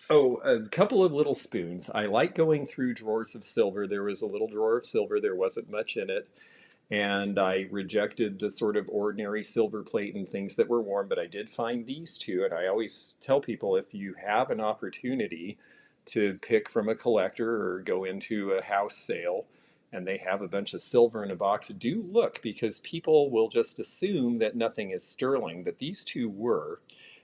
Oh, a couple of little spoons. I like going through drawers of silver. There was a little drawer of silver, there wasn't much in it. And I rejected the sort of ordinary silver plate and things that were worn, but I did find these two. And I always tell people if you have an opportunity to pick from a collector or go into a house sale and they have a bunch of silver in a box, do look, because people will just assume that nothing is sterling, but these two were.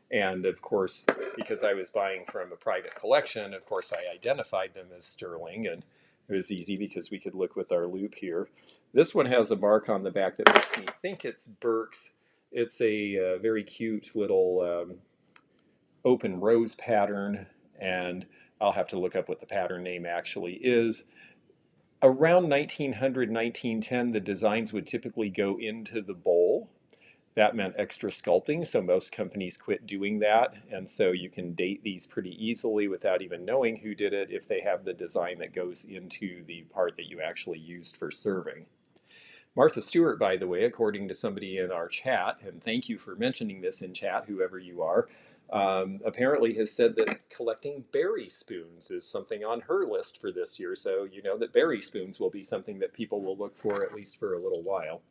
And of course, because I was buying from a private collection, of course, I identified them as sterling, and it was easy because we could look with our loupe here. This one has a mark on the back that makes me think it's Burke's. It's a very cute little open rose pattern, and I'll have to look up what the pattern name actually is. Around 1900, 1910, the designs would typically go into the bowl. That meant extra sculpting, so most companies quit doing that, and so you can date these pretty easily without even knowing who did it if they have the design that goes into the part that you actually used for serving. Martha Stewart, by the way, according to somebody in our chat, and thank you for mentioning this in chat, whoever you are, apparently has said that collecting berry spoons is something on her list for this year, so you know that berry spoons will be something that people will look for at least for a little while.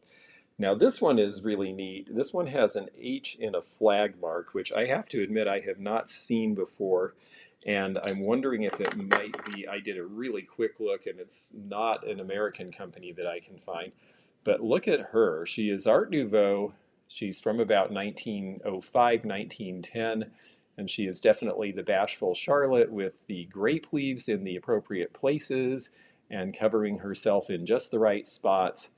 Now this one is really neat. This one has an H in a flag mark, which I have to admit I have not seen before. And I'm wondering if it might be, I did a really quick look and it's not an American company that I can find. But look at her. She is Art Nouveau. She's from about 1905, 1910. And she is definitely the bashful Charlotte with the grape leaves in the appropriate places and covering herself in just the right spots.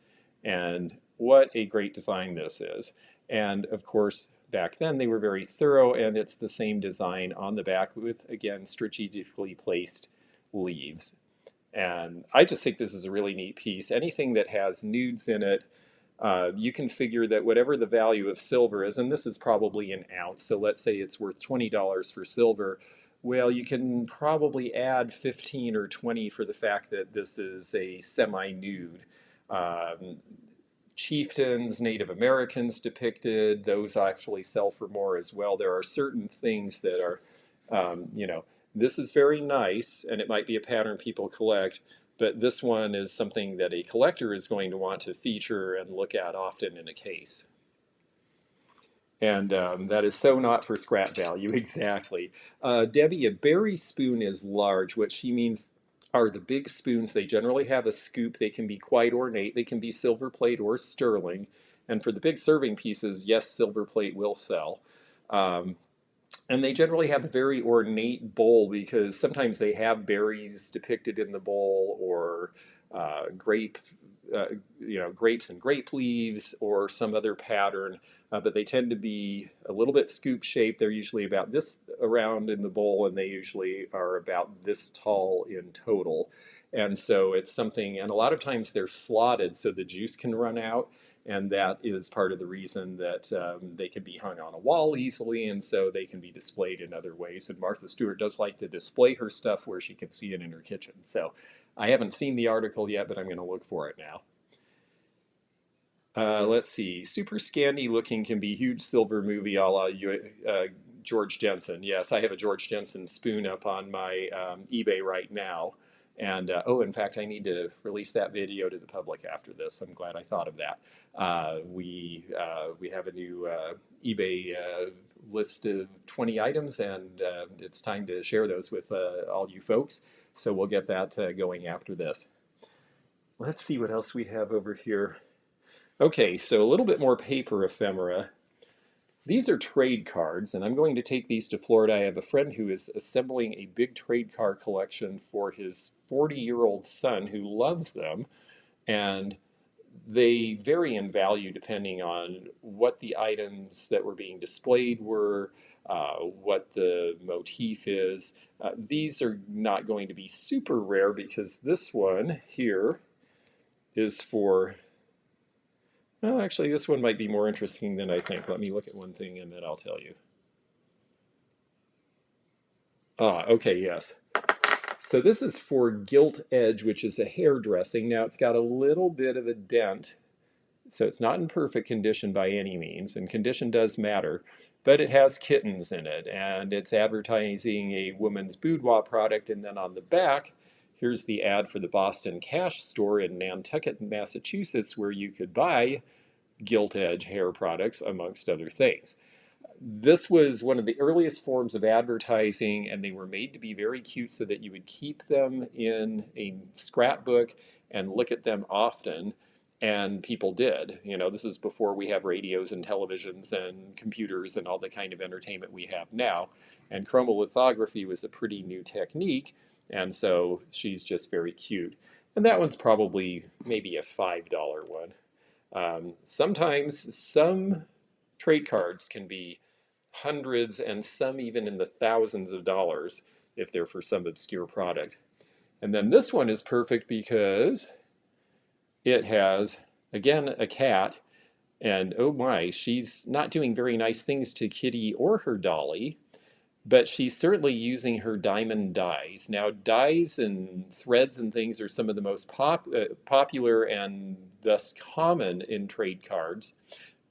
And what a great design this is. And of course, back then they were very thorough, and it's the same design on the back with, again, strategically placed leaves. And I just think this is a really neat piece. Anything that has nudes in it, you can figure that whatever the value of silver is, and this is probably an ounce, so let's say it's worth $20 for silver, well, you can probably add 15 or 20 for the fact that this is a semi-nude. Chieftains, Native Americans depicted, those actually sell for more as well. There are certain things that are, this is very nice, and it might be a pattern people collect, but this one is something that a collector is going to want to feature and look at often in a case. And that is so not for scrap value, exactly. Debbie, a berry spoon is large, what she means are the big spoons. They generally have a scoop. They can be quite ornate. They can be silver plate or sterling. And for the big serving pieces, yes, silver plate will sell. And they generally have a very ornate bowl because sometimes they have berries depicted in the bowl, or grapes and grape leaves, or some other pattern. But they tend to be a little bit scoop shaped. They're usually about this around in the bowl, and they usually are about this tall in total. And so it's something, and a lot of times they're slotted so the juice can run out, and that is part of the reason that they can be hung on a wall easily, and so they can be displayed in other ways. And Martha Stewart does like to display her stuff where she can see it in her kitchen. So I haven't seen the article yet, but I'm going to look for it now. Let's see. Super Scandi looking can be huge silver movie a la George Jensen. Yes, I have a George Jensen spoon up on my eBay right now. And oh, in fact, I need to release that video to the public after this. I'm glad I thought of that. We have a new eBay list of 20 items, and it's time to share those with all you folks. So we'll get that going after this. Let's see what else we have over here. Okay, so a little bit more paper ephemera. These are trade cards, and I'm going to take these to Florida. I have a friend who is assembling a big trade card collection for his 40-year-old son who loves them, and they vary in value depending on what the items that were being displayed were, what the motif is. These are not going to be super rare because this one here is for, well, actually, this one might be more interesting than I think. Let me look at one thing and then I'll tell you. Okay, yes. So this is for Gilt Edge, which is a hairdressing. Now it's got a little bit of a dent, so it's not in perfect condition by any means, and condition does matter, but it has kittens in it, and it's advertising a woman's boudoir product, and then on the back, here's the ad for the Boston Cash store in Nantucket, Massachusetts, where you could buy Gilt Edge hair products, amongst other things. This was one of the earliest forms of advertising, and they were made to be very cute so that you would keep them in a scrapbook and look at them often, and people did. You know, this is before we have radios and televisions and computers and all the kind of entertainment we have now, and chromolithography was a pretty new technique, and so she's just very cute. And that one's probably maybe a $5 one. Sometimes some trade cards can be hundreds and some even in the thousands of dollars if they're for some obscure product. And then this one is perfect because it has, again, a cat, and oh my, she's not doing very nice things to Kitty or her dolly, but she's certainly using her diamond dies. Now, dies and threads and things are some of the most popular and thus common in trade cards.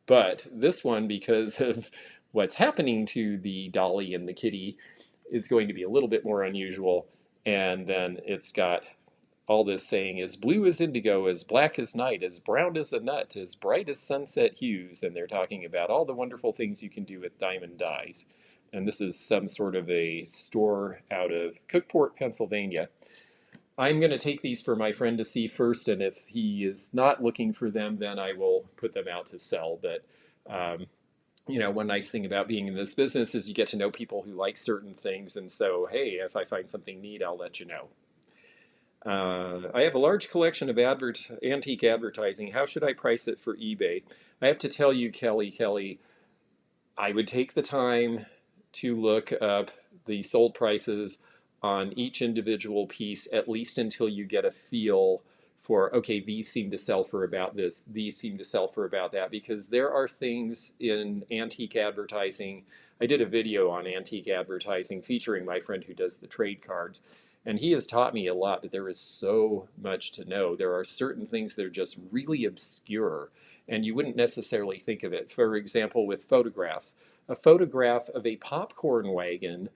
But this one, because of what's happening to the dolly and the kitty, is going to be a little bit more unusual. And then it's got all this saying, as blue as indigo, as black as night, as brown as a nut, as bright as sunset hues. And they're talking about all the wonderful things you can do with diamond dyes. And this is some sort of a store out of Cookport, Pennsylvania. I'm going to take these for my friend to see first, and if he is not looking for them, then I will put them out to sell. But you know, one nice thing about being in this business is you get to know people who like certain things, and so, hey, if I find something neat, I'll let you know. I have a large collection of antique advertising. How should I price it for eBay? I have to tell you, Kelly, I would take the time to look up the sold prices on each individual piece, at least until you get a feel for, okay, these seem to sell for about this, these seem to sell for about that, because there are things in antique advertising. I did a video on antique advertising featuring my friend who does the trade cards, and he has taught me a lot, but there is so much to know. There are certain things that are just really obscure, and you wouldn't necessarily think of it. For example, with photographs, a photograph of a popcorn wagon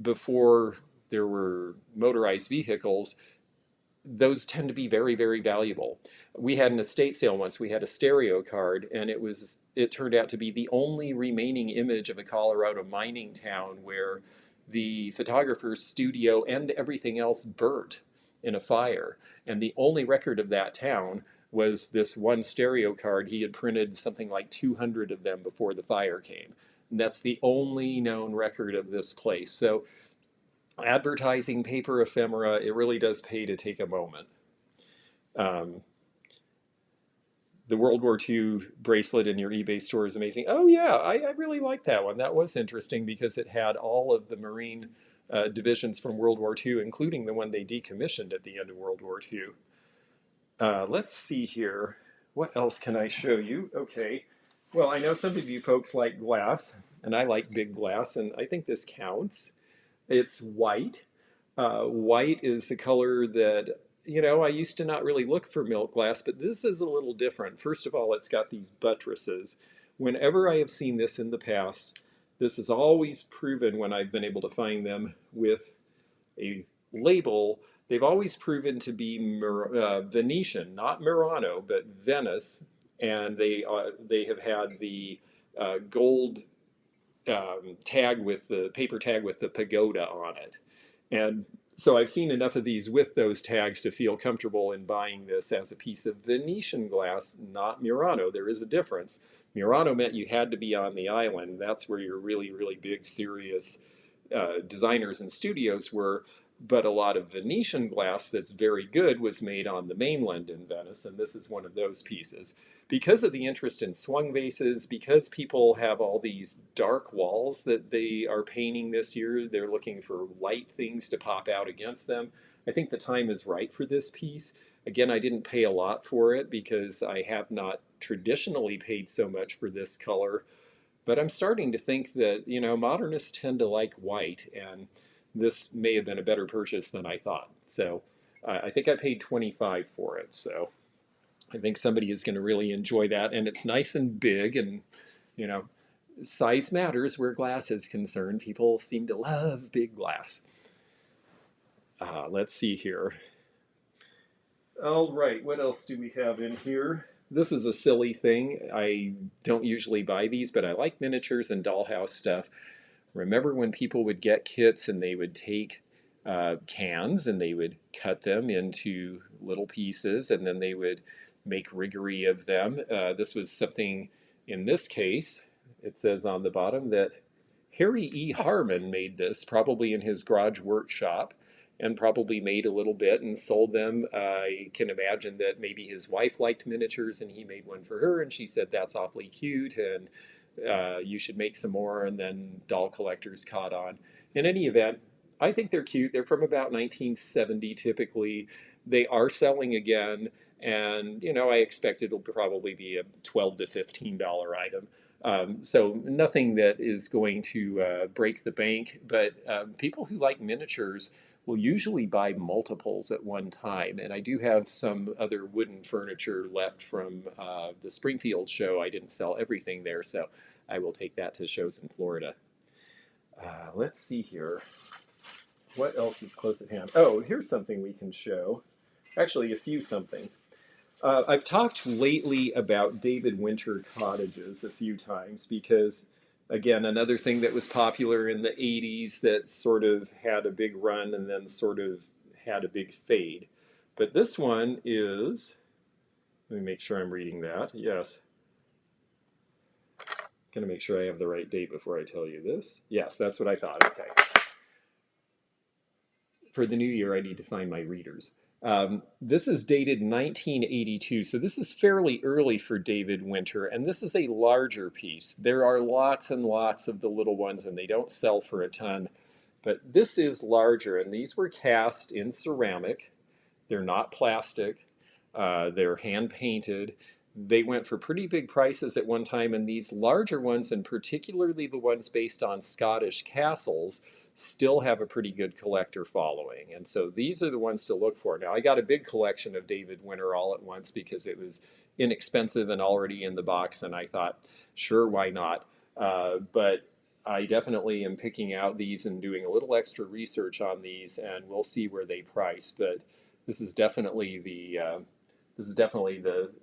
before there were motorized vehicles, those tend to be very, very valuable. We had an estate sale once. We had a stereo card, and it turned out to be the only remaining image of a Colorado mining town where the photographer's studio and everything else burnt in a fire. And the only record of that town was this one stereo card. He had printed something like 200 of them before the fire came. And that's the only known record of this place. So advertising, paper ephemera, it really does pay to take a moment. The World War II bracelet in your eBay store is amazing. Oh yeah, I really like that one. That was interesting because it had all of the Marine divisions from World War II, including the one they decommissioned at the end of World War II. Let's see here. What else can I show you? Okay. Well, I know some of you folks like glass, and I like big glass, and I think this counts. It's white. White is the color that, you know, I used to not really look for milk glass, but this is a little different. First of all, it's got these buttresses. Whenever I have seen this in the past, this is always proven when I've been able to find them with a label they've always proven to be Venetian, not Murano, but Venice, and they have had the gold tag with the paper tag with the pagoda on it. And so I've seen enough of these with those tags to feel comfortable in buying this as a piece of Venetian glass, not Murano. There is a difference. Murano meant you had to be on the island. That's where your really, really big, serious designers and studios were. But a lot of Venetian glass that's very good was made on the mainland in Venice, and this is one of those pieces. Because of the interest in swung vases, because people have all these dark walls that they are painting this year, they're looking for light things to pop out against them. I think the time is right for this piece. Again, I didn't pay a lot for it because I have not traditionally paid so much for this color, but I'm starting to think that, you know, modernists tend to like white, and this may have been a better purchase than I thought. So I think I paid $25 for it. So I think somebody is going to really enjoy that. And it's nice and big, and, you know, size matters where glass is concerned. People seem to love big glass. Let's see here. All right, what else do we have in here? This is a silly thing. I don't usually buy these, but I like miniatures and dollhouse stuff. Remember when people would get kits and they would take cans and they would cut them into little pieces and then they would make riggery of them. This was something, in this case, it says on the bottom that Harry E. Harmon made this, probably in his garage workshop, and probably made a little bit and sold them. I can imagine that maybe his wife liked miniatures and he made one for her and she said that's awfully cute and you should make some more, and then doll collectors caught on. In any event, I think they're cute. They're from about 1970 typically. They are selling again, and you know, I expect it'll probably be a $12 to $15 item. So nothing that is going to break the bank, but people who like miniatures will usually buy multiples at one time. And I do have some other wooden furniture left from the Springfield show. I didn't sell everything there, so I will take that to shows in Florida. Let's see here. What else is close at hand? Oh, here's something we can show. Actually, a few somethings. I've talked lately about David Winter cottages a few times because, again, another thing that was popular in the 80s that sort of had a big run and then sort of had a big fade. But this one is, let me make sure I'm reading that. Yes. Gonna make sure I have the right date before I tell you this. Yes, that's what I thought. Okay. For the new year, I need to find my readers. This is dated 1982, so this is fairly early for David Winter, and this is a larger piece. There are lots and lots of the little ones, and they don't sell for a ton, but this is larger, and these were cast in ceramic. They're not plastic. They're hand-painted. They went for pretty big prices at one time, and these larger ones, and particularly the ones based on Scottish castles, still have a pretty good collector following. And so these are the ones to look for. Now, I got a big collection of David Winter all at once because it was inexpensive and already in the box, and I thought, sure, why not? But I definitely am picking out these and doing a little extra research on these, and we'll see where they price. But this is definitely the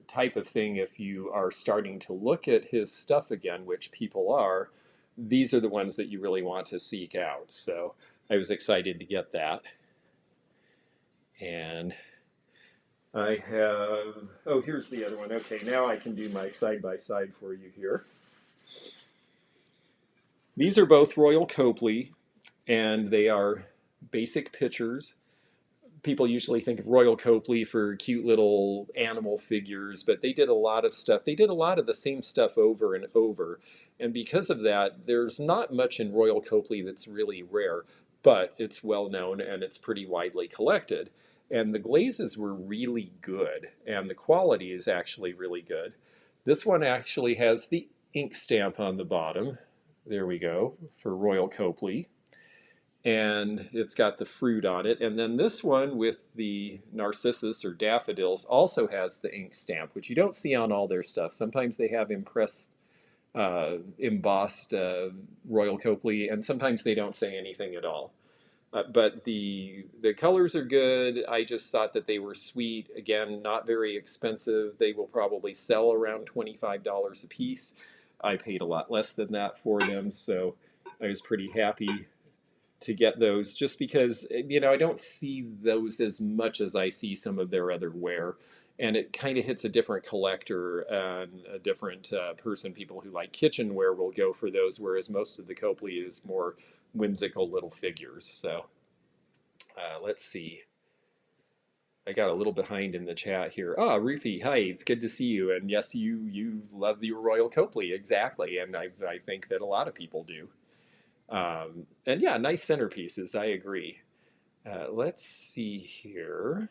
type of thing, if you are starting to look at his stuff again, which people are, these are the ones that you really want to seek out. So I was excited to get that. And I have, oh, here's the other one. Okay, now I can do my side-by-side for you here. These are both Royal Copley, and they are basic pictures. People usually think of Royal Copley for cute little animal figures, but they did a lot of stuff. They did a lot of the same stuff over and over. And because of that, there's not much in Royal Copley that's really rare, but it's well known and it's pretty widely collected. And the glazes were really good, and the quality is actually really good. This one actually has the ink stamp on the bottom. There we go, for Royal Copley. And it's got the fruit on it. And then this one with the narcissus or daffodils also has the ink stamp, which you don't see on all their stuff. Sometimes they have embossed Royal Copley, and sometimes they don't say anything at all. But the colors are good. I just thought that they were sweet. Again, not very expensive. They will probably sell around $25 a piece. I paid a lot less than that for them, so I was pretty happy to get those just because, I don't see those as much as I see some of their other wear. And it kind of hits a different collector and a different person. People who like kitchenware will go for those, whereas most of the Copley is more whimsical little figures. So let's see. I got a little behind in the chat here. Ah, Ruthie, hi, it's good to see you. And yes, you love the Royal Copley, exactly. And I think that a lot of people do. And yeah, nice centerpieces, I agree. Let's see here.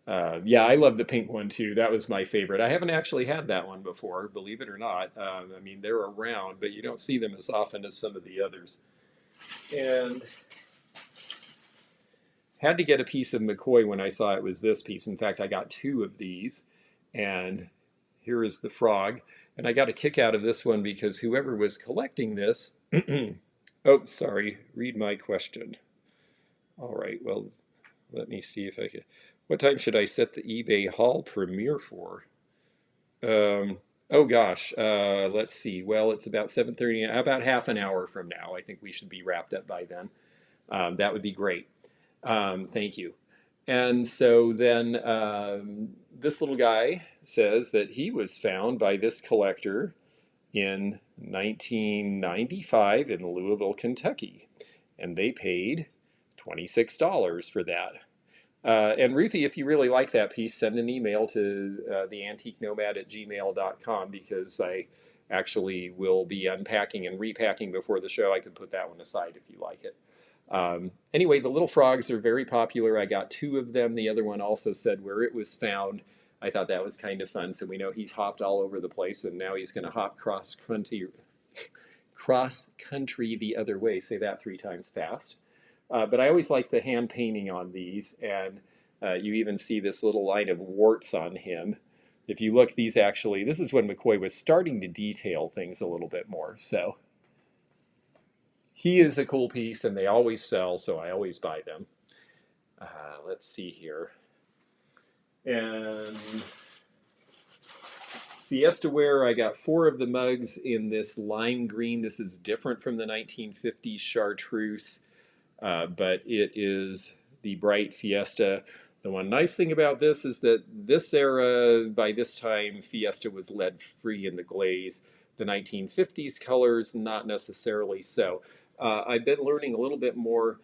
Yeah, I love the pink one too. That was my favorite. I haven't actually had that one before, believe it or not. I mean, they're around, but you don't see them as often as some of the others. And had to get a piece of McCoy when I saw it was this piece. In fact, I got two of these. And here is the frog. And I got a kick out of this one because whoever was collecting this, oh, sorry, read my question. All right, well, let me see if I can. What time should I set the eBay haul premiere for? Oh gosh, let's see. Well, it's about 7:30, about half an hour from now. I think we should be wrapped up by then. That would be great. Thank you. And so then this little guy says that he was found by this collector in 1995 in Louisville, Kentucky. And they paid $26 for that. And Ruthie, if you really like that piece, send an email to the Antique Nomad at gmail.com because I actually will be unpacking and repacking before the show. I could put that one aside if you like it. Anyway, the little frogs are very popular. I got two of them. The other one also said where it was found. I thought that was kind of fun. So we know he's hopped all over the place, and now he's going to hop cross country the other way. Say that 3 times fast. But I always like the hand painting on these, and you even see this little line of warts on him. If you look, this is when McCoy was starting to detail things a little bit more. So he is a cool piece, and they always sell, so I always buy them. Let's see here. And Fiesta ware, I got 4 of the mugs in this lime green. This is different from the 1950s chartreuse, but it is the bright Fiesta. The one nice thing about this is that this era, by this time, Fiesta was lead-free in the glaze. The 1950s colors, not necessarily so. I've been learning a little bit more.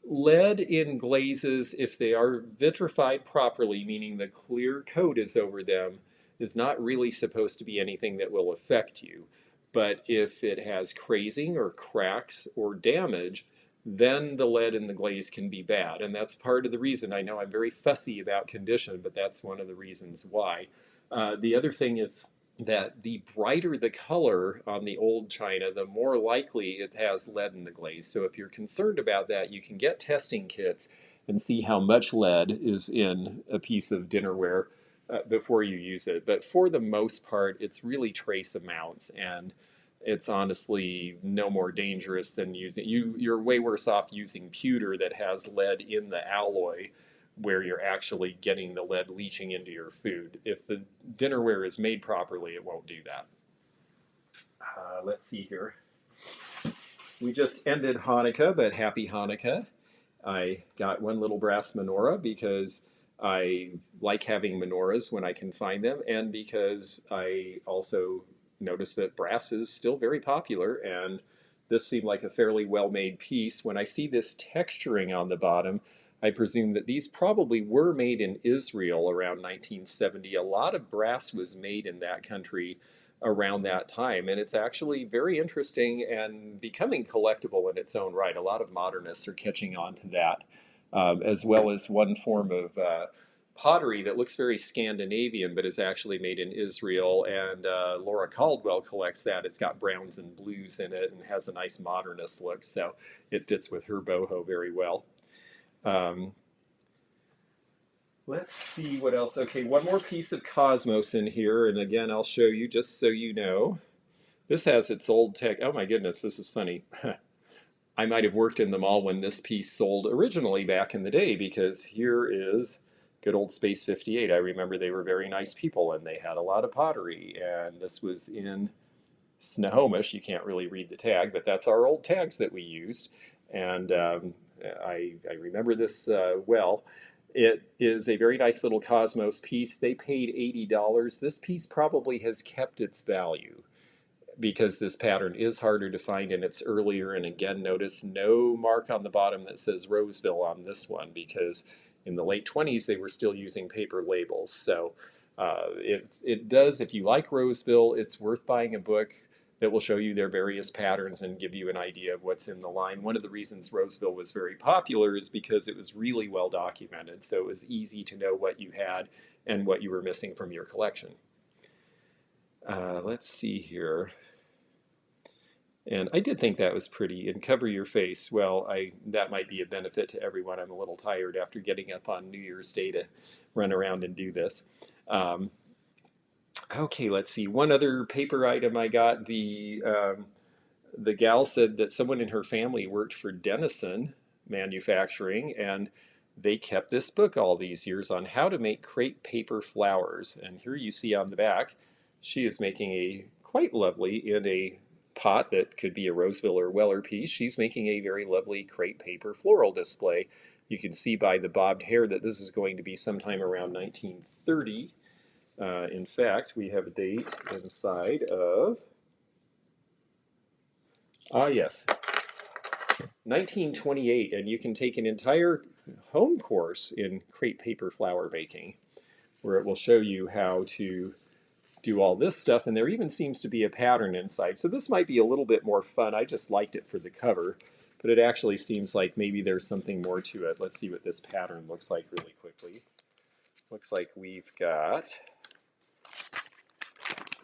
Lead in glazes, if they are vitrified properly, meaning the clear coat is over them, is not really supposed to be anything that will affect you. But if it has crazing or cracks or damage, then the lead in the glaze can be bad. And that's part of the reason. I know I'm very fussy about condition, but that's one of the reasons why. The other thing is that the brighter the color on the old china, the more likely it has lead in the glaze. So if you're concerned about that, you can get testing kits and see how much lead is in a piece of dinnerware before you use it. But for the most part, it's really trace amounts, and it's honestly no more dangerous than you're way worse off using pewter that has lead in the alloy, where you're actually getting the lead leaching into your food. If the dinnerware is made properly, it won't do that. Let's see here. We just ended Hanukkah, but happy Hanukkah. I got one little brass menorah because I like having menorahs when I can find them, and because I also noticed that brass is still very popular, and this seemed like a fairly well-made piece. When I see this texturing on the bottom, I presume that these probably were made in Israel around 1970. A lot of brass was made in that country around that time, and it's actually very interesting and becoming collectible in its own right. A lot of modernists are catching on to that, as well as one form of pottery that looks very Scandinavian but is actually made in Israel, and Laura Caldwell collects that. It's got browns and blues in it and has a nice modernist look, so it fits with her boho very well. Let's see what else. Okay, one more piece of Cosmos in here, and again, I'll show you just so you know. This has its old tech. Oh my goodness, this is funny. I might have worked in the mall when this piece sold originally back in the day, because here is good old Space 58. I remember they were very nice people and they had a lot of pottery. And this was in Snohomish. You can't really read the tag, but that's our old tags that we used. And I remember this well. It is a very nice little Cosmos piece. They paid $80. This piece probably has kept its value because this pattern is harder to find and it's earlier. And again, notice no mark on the bottom that says Roseville on this one, because in the late 20s they were still using paper labels. So it does, if you like Roseville, it's worth buying a book that will show you their various patterns and give you an idea of what's in the line. One of the reasons Roseville was very popular is because it was really well documented, so it was easy to know what you had and what you were missing from your collection. Let's see here. And I did think that was pretty. And cover your face. Well, that might be a benefit to everyone. I'm a little tired after getting up on New Year's Day to run around and do this. Okay, let's see. One other paper item I got. The gal said that someone in her family worked for Denison Manufacturing, and they kept this book all these years on how to make crepe paper flowers. And here you see on the back, she is making a quite lovely, in a pot that could be a Roseville or Weller piece, she's making a very lovely crepe paper floral display. You can see by the bobbed hair that this is going to be sometime around 1930. In fact, we have a date inside of, yes, 1928, and you can take an entire home course in crepe paper flower making, where it will show you how to do all this stuff, and there even seems to be a pattern inside. So this might be a little bit more fun. I just liked it for the cover, but it actually seems like maybe there's something more to it. Let's see what this pattern looks like really quickly. Looks like we've got,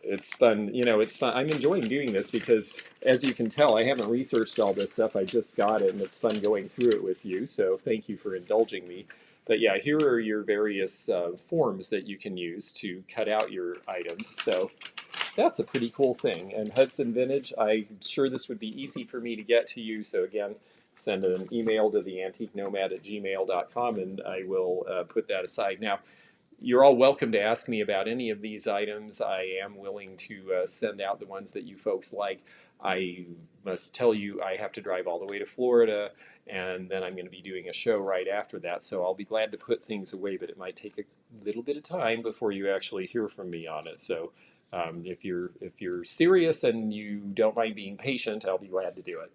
it's fun, you know, it's fun. I'm enjoying doing this because, as you can tell, I haven't researched all this stuff. I just got it, and it's fun going through it with you, so thank you for indulging me. But yeah, here are your various forms that you can use to cut out your items. So that's a pretty cool thing. And Hudson Vintage, I'm sure this would be easy for me to get to you. So again, send an email to the antiquenomad@gmail.com and I will put that aside. Now, you're all welcome to ask me about any of these items. I am willing to send out the ones that you folks like. I must tell you, I have to drive all the way to Florida, and then I'm going to be doing a show right after that. So I'll be glad to put things away, but it might take a little bit of time before you actually hear from me on it. So if you're serious and you don't mind being patient, I'll be glad to do it.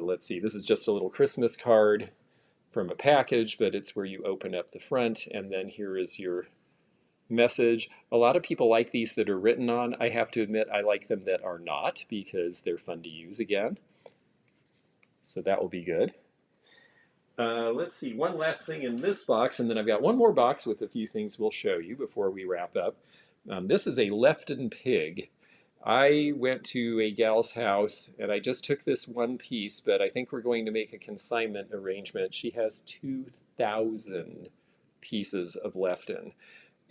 Let's see. This is just a little Christmas card from a package, but it's where you open up the front, and then here is your message. A lot of people like these that are written on. I have to admit I like them that are not, because they're fun to use again. So that will be good. Let's see, one last thing in this box, and then I've got one more box with a few things we'll show you before we wrap up. This is a Lefton pig. I went to a gal's house and I just took this one piece, but I think we're going to make a consignment arrangement. She has 2,000 pieces of Lefton.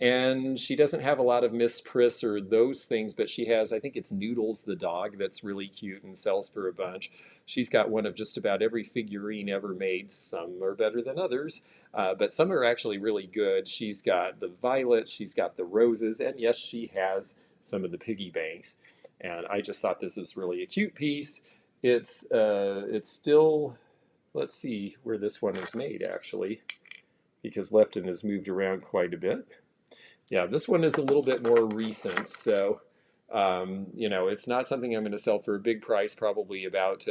And she doesn't have a lot of Miss Priss or those things, but she has, I think it's Noodles the dog that's really cute and sells for a bunch. She's got one of just about every figurine ever made. Some are better than others, but some are actually really good. She's got the violets, she's got the roses, and yes, she has some of the piggy banks. And I just thought this is really a cute piece. It's still, let's see where this one is made actually, because Lefton has moved around quite a bit. Yeah, this one is a little bit more recent, so you know, it's not something I'm going to sell for a big price. Probably about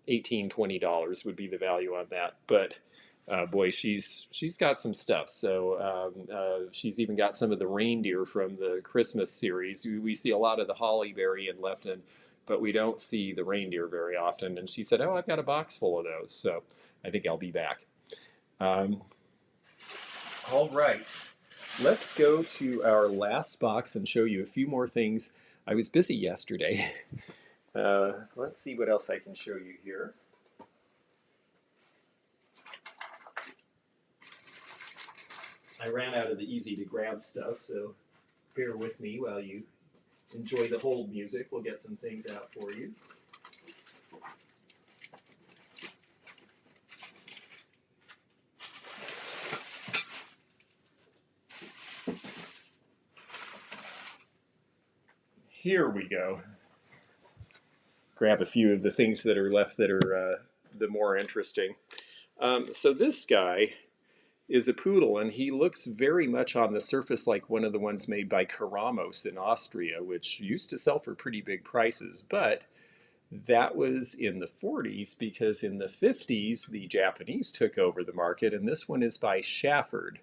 $18, $20 would be the value on that. But boy, she's got some stuff. So she's even got some of the reindeer from the Christmas series. We see a lot of the holly berry and Lefton, but we don't see the reindeer very often. And she said, "Oh, I've got a box full of those." So I think I'll be back. All right. Let's go to our last box and show you a few more things. I was busy yesterday. Let's see what else I can show you here. I ran out of the easy to grab stuff, so bear with me while you enjoy the hold music. We'll get some things out for you. Here we go. Grab a few of the things that are left that are the more interesting. So this guy is a poodle, and he looks very much on the surface like one of the ones made by Karamos in Austria, which used to sell for pretty big prices. But that was in the 40s, because in the 50s, the Japanese took over the market, and this one is by Shafford.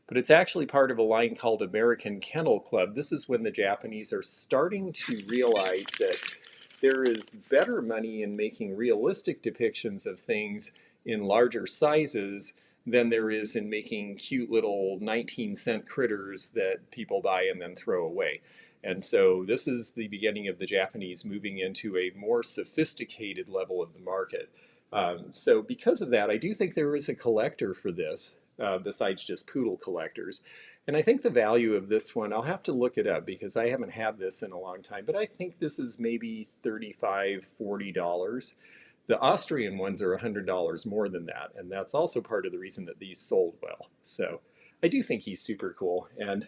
But it's actually part of a line called American Kennel Club. This is when the Japanese are starting to realize that there is better money in making realistic depictions of things in larger sizes than there is in making cute little 19-cent critters that people buy and then throw away. And so this is the beginning of the Japanese moving into a more sophisticated level of the market. So because of that, I do think there is a collector for this, besides just poodle collectors. And I think the value of this one, I'll have to look it up because I haven't had this in a long time, but I think this is maybe $35, $40. The Austrian ones are $100 more than that, and that's also part of the reason that these sold well. So I do think he's super cool, and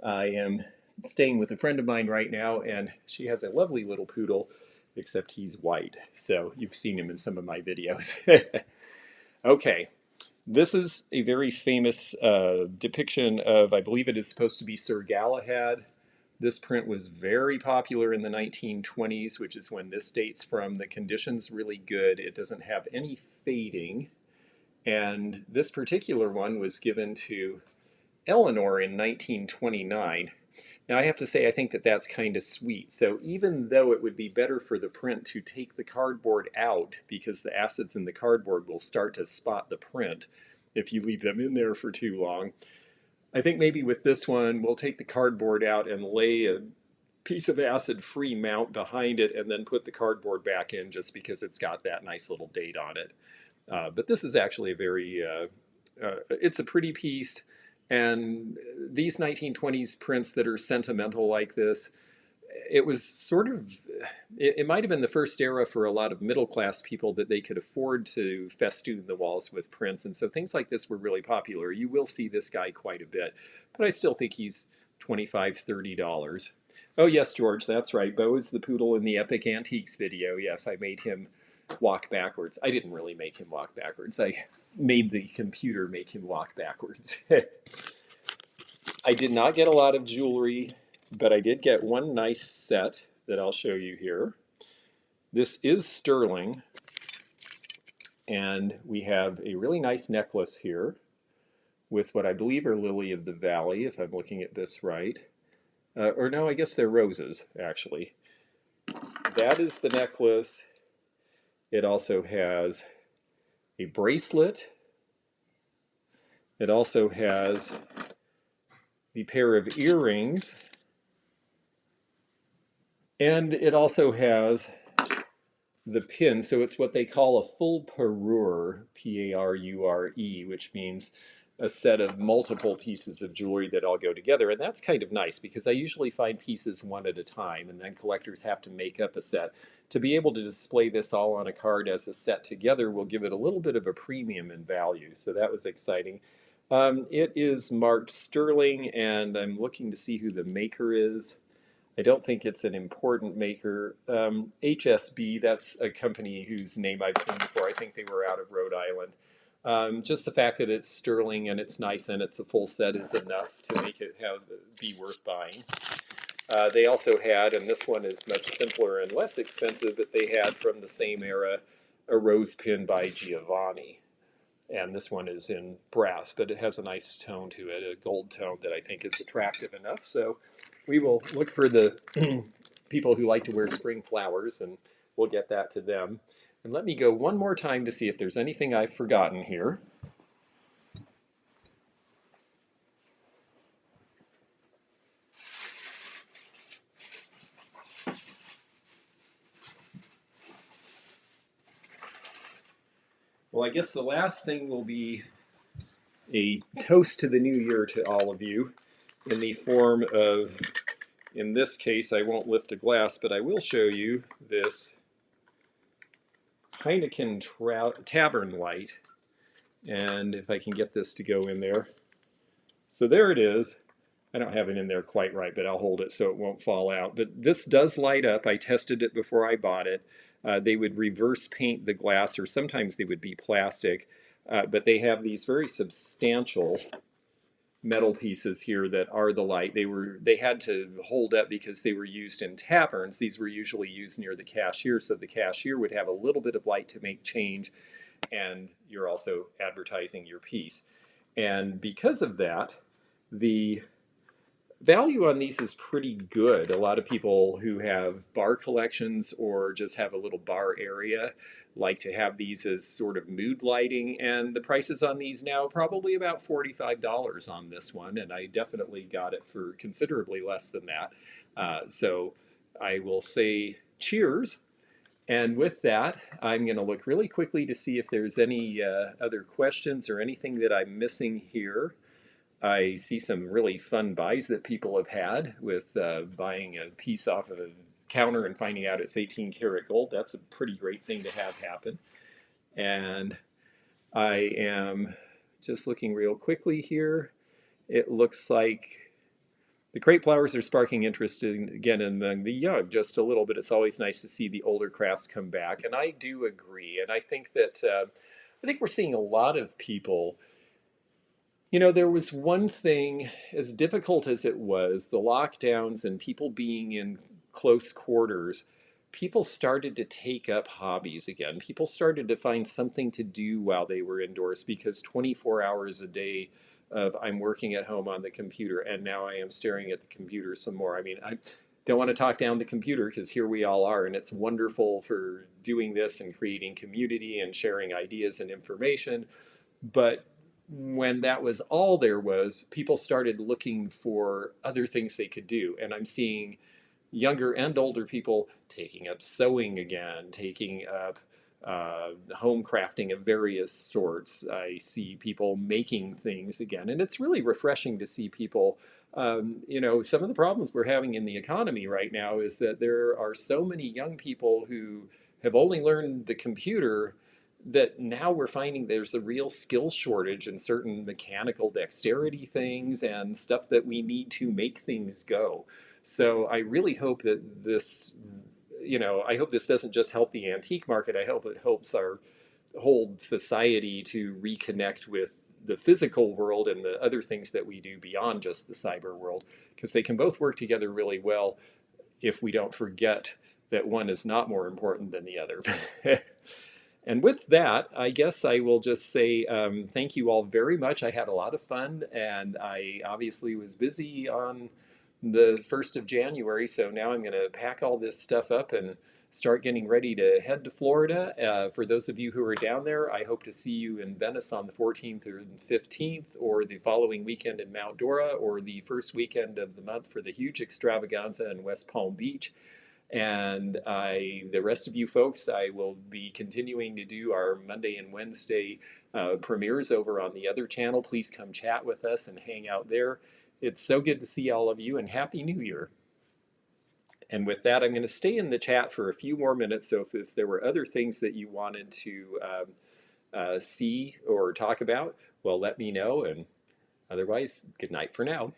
I am staying with a friend of mine right now, and she has a lovely little poodle, except he's white. So you've seen him in some of my videos. Okay, this is a very famous depiction of, I believe it is supposed to be Sir Galahad. This print was very popular in the 1920s, which is when this dates from. The condition's really good. It doesn't have any fading. And this particular one was given to Eleanor in 1929. Now I have to say I think that that's kind of sweet. So even though it would be better for the print to take the cardboard out because the acids in the cardboard will start to spot the print if you leave them in there for too long, I think maybe with this one we'll take the cardboard out and lay a piece of acid-free mount behind it and then put the cardboard back in just because it's got that nice little date on it. But this is actually a very, it's a pretty piece. And these 1920s prints that are sentimental like this, it was sort of, it might have been the first era for a lot of middle class people that they could afford to festoon the walls with prints. And so things like this were really popular. You will see this guy quite a bit, but I still think he's $25, $30. Oh yes, George, that's right. Bo is the poodle in the Epic Antiques video. Yes, I made him walk backwards. I didn't really make him walk backwards. I made the computer make him walk backwards. I did not get a lot of jewelry, but I did get one nice set that I'll show you here. This is sterling, and we have a really nice necklace here with what I believe are lily of the valley, if I'm looking at this right. Or no, I guess they're roses, actually. That is the necklace. It also has a bracelet. It also has the pair of earrings. And it also has the pin. So it's what they call a full parure, P-A-R-U-R-E, which means a set of multiple pieces of jewelry that all go together. And that's kind of nice because I usually find pieces one at a time, and then collectors have to make up a set. To be able to display this all on a card as a set together will give it a little bit of a premium in value. So that was exciting. It is marked sterling, and I'm looking to see who the maker is. I don't think it's an important maker. HSB, that's a company whose name I've seen before. I think they were out of Rhode Island. Just the fact that it's sterling and it's nice and it's a full set is enough to make it be worth buying. They also had, and this one is much simpler and less expensive, but they had from the same era a rose pin by Giovanni. And this one is in brass, but it has a nice tone to it, a gold tone that I think is attractive enough. So we will look for the people who like to wear spring flowers, and we'll get that to them. And let me go one more time to see if there's anything I've forgotten here. Well, I guess the last thing will be a toast to the new year to all of you in the form of, in this case, I won't lift a glass, but I will show you this Heineken Tavern light. And if I can get this to go in there. So there it is. I don't have it in there quite right, but I'll hold it so it won't fall out. But this does light up. I tested it before I bought it. They would reverse paint the glass, or sometimes they would be plastic, but they have these very substantial metal pieces here that are the light. They had to hold up because they were used in taverns. These were usually used near the cashier, so the cashier would have a little bit of light to make change, and you're also advertising your piece. And because of that, the value on these is pretty good. A lot of people who have bar collections or just have a little bar area like to have these as sort of mood lighting, and the prices on these now probably about $45 on this one, and I definitely got it for considerably less than that. So I will say cheers. And with that, I'm going to look really quickly to see if there's any other questions or anything that I'm missing here. I see some really fun buys that people have had with buying a piece off of a counter and finding out it's 18 karat gold. That's a pretty great thing to have happen. And I am just looking real quickly here. It looks like the crepe flowers are sparking interest again among the young just a little bit. It's always nice to see the older crafts come back, and I do agree. And I think that we're seeing a lot of people. You know, there was one thing, as difficult as it was, the lockdowns and people being in close quarters, people started to take up hobbies again. People started to find something to do while they were indoors, because 24 hours a day of I'm working at home on the computer, and now I am staring at the computer some more. I mean, I don't want to talk down the computer because here we all are, and it's wonderful for doing this and creating community and sharing ideas and information. But when that was all there was, people started looking for other things they could do. And I'm seeing younger and older people taking up sewing again, taking up home crafting of various sorts. I see people making things again. And it's really refreshing to see people. You know, some of the problems we're having in the economy right now is that there are so many young people who have only learned the computer that now we're finding there's a real skill shortage in certain mechanical dexterity things and stuff that we need to make things go. So I really hope that this, you know, I hope this doesn't just help the antique market. I hope it helps our whole society to reconnect with the physical world and the other things that we do beyond just the cyber world, because they can both work together really well if we don't forget that one is not more important than the other. And with that, I guess I will just say thank you all very much. I had a lot of fun, and I obviously was busy on the 1st of January, so now I'm going to pack all this stuff up and start getting ready to head to Florida. For those of you who are down there, I hope to see you in Venice on the 14th or 15th, or the following weekend in Mount Dora, or the first weekend of the month for the huge extravaganza in West Palm Beach. And the rest of you folks, I will be continuing to do our Monday and Wednesday premieres over on the other channel. Please come chat with us and hang out there. It's so good to see all of you, and Happy New Year. And with that, I'm going to stay in the chat for a few more minutes. So if there were other things that you wanted to see or talk about, well, let me know. And otherwise, good night for now.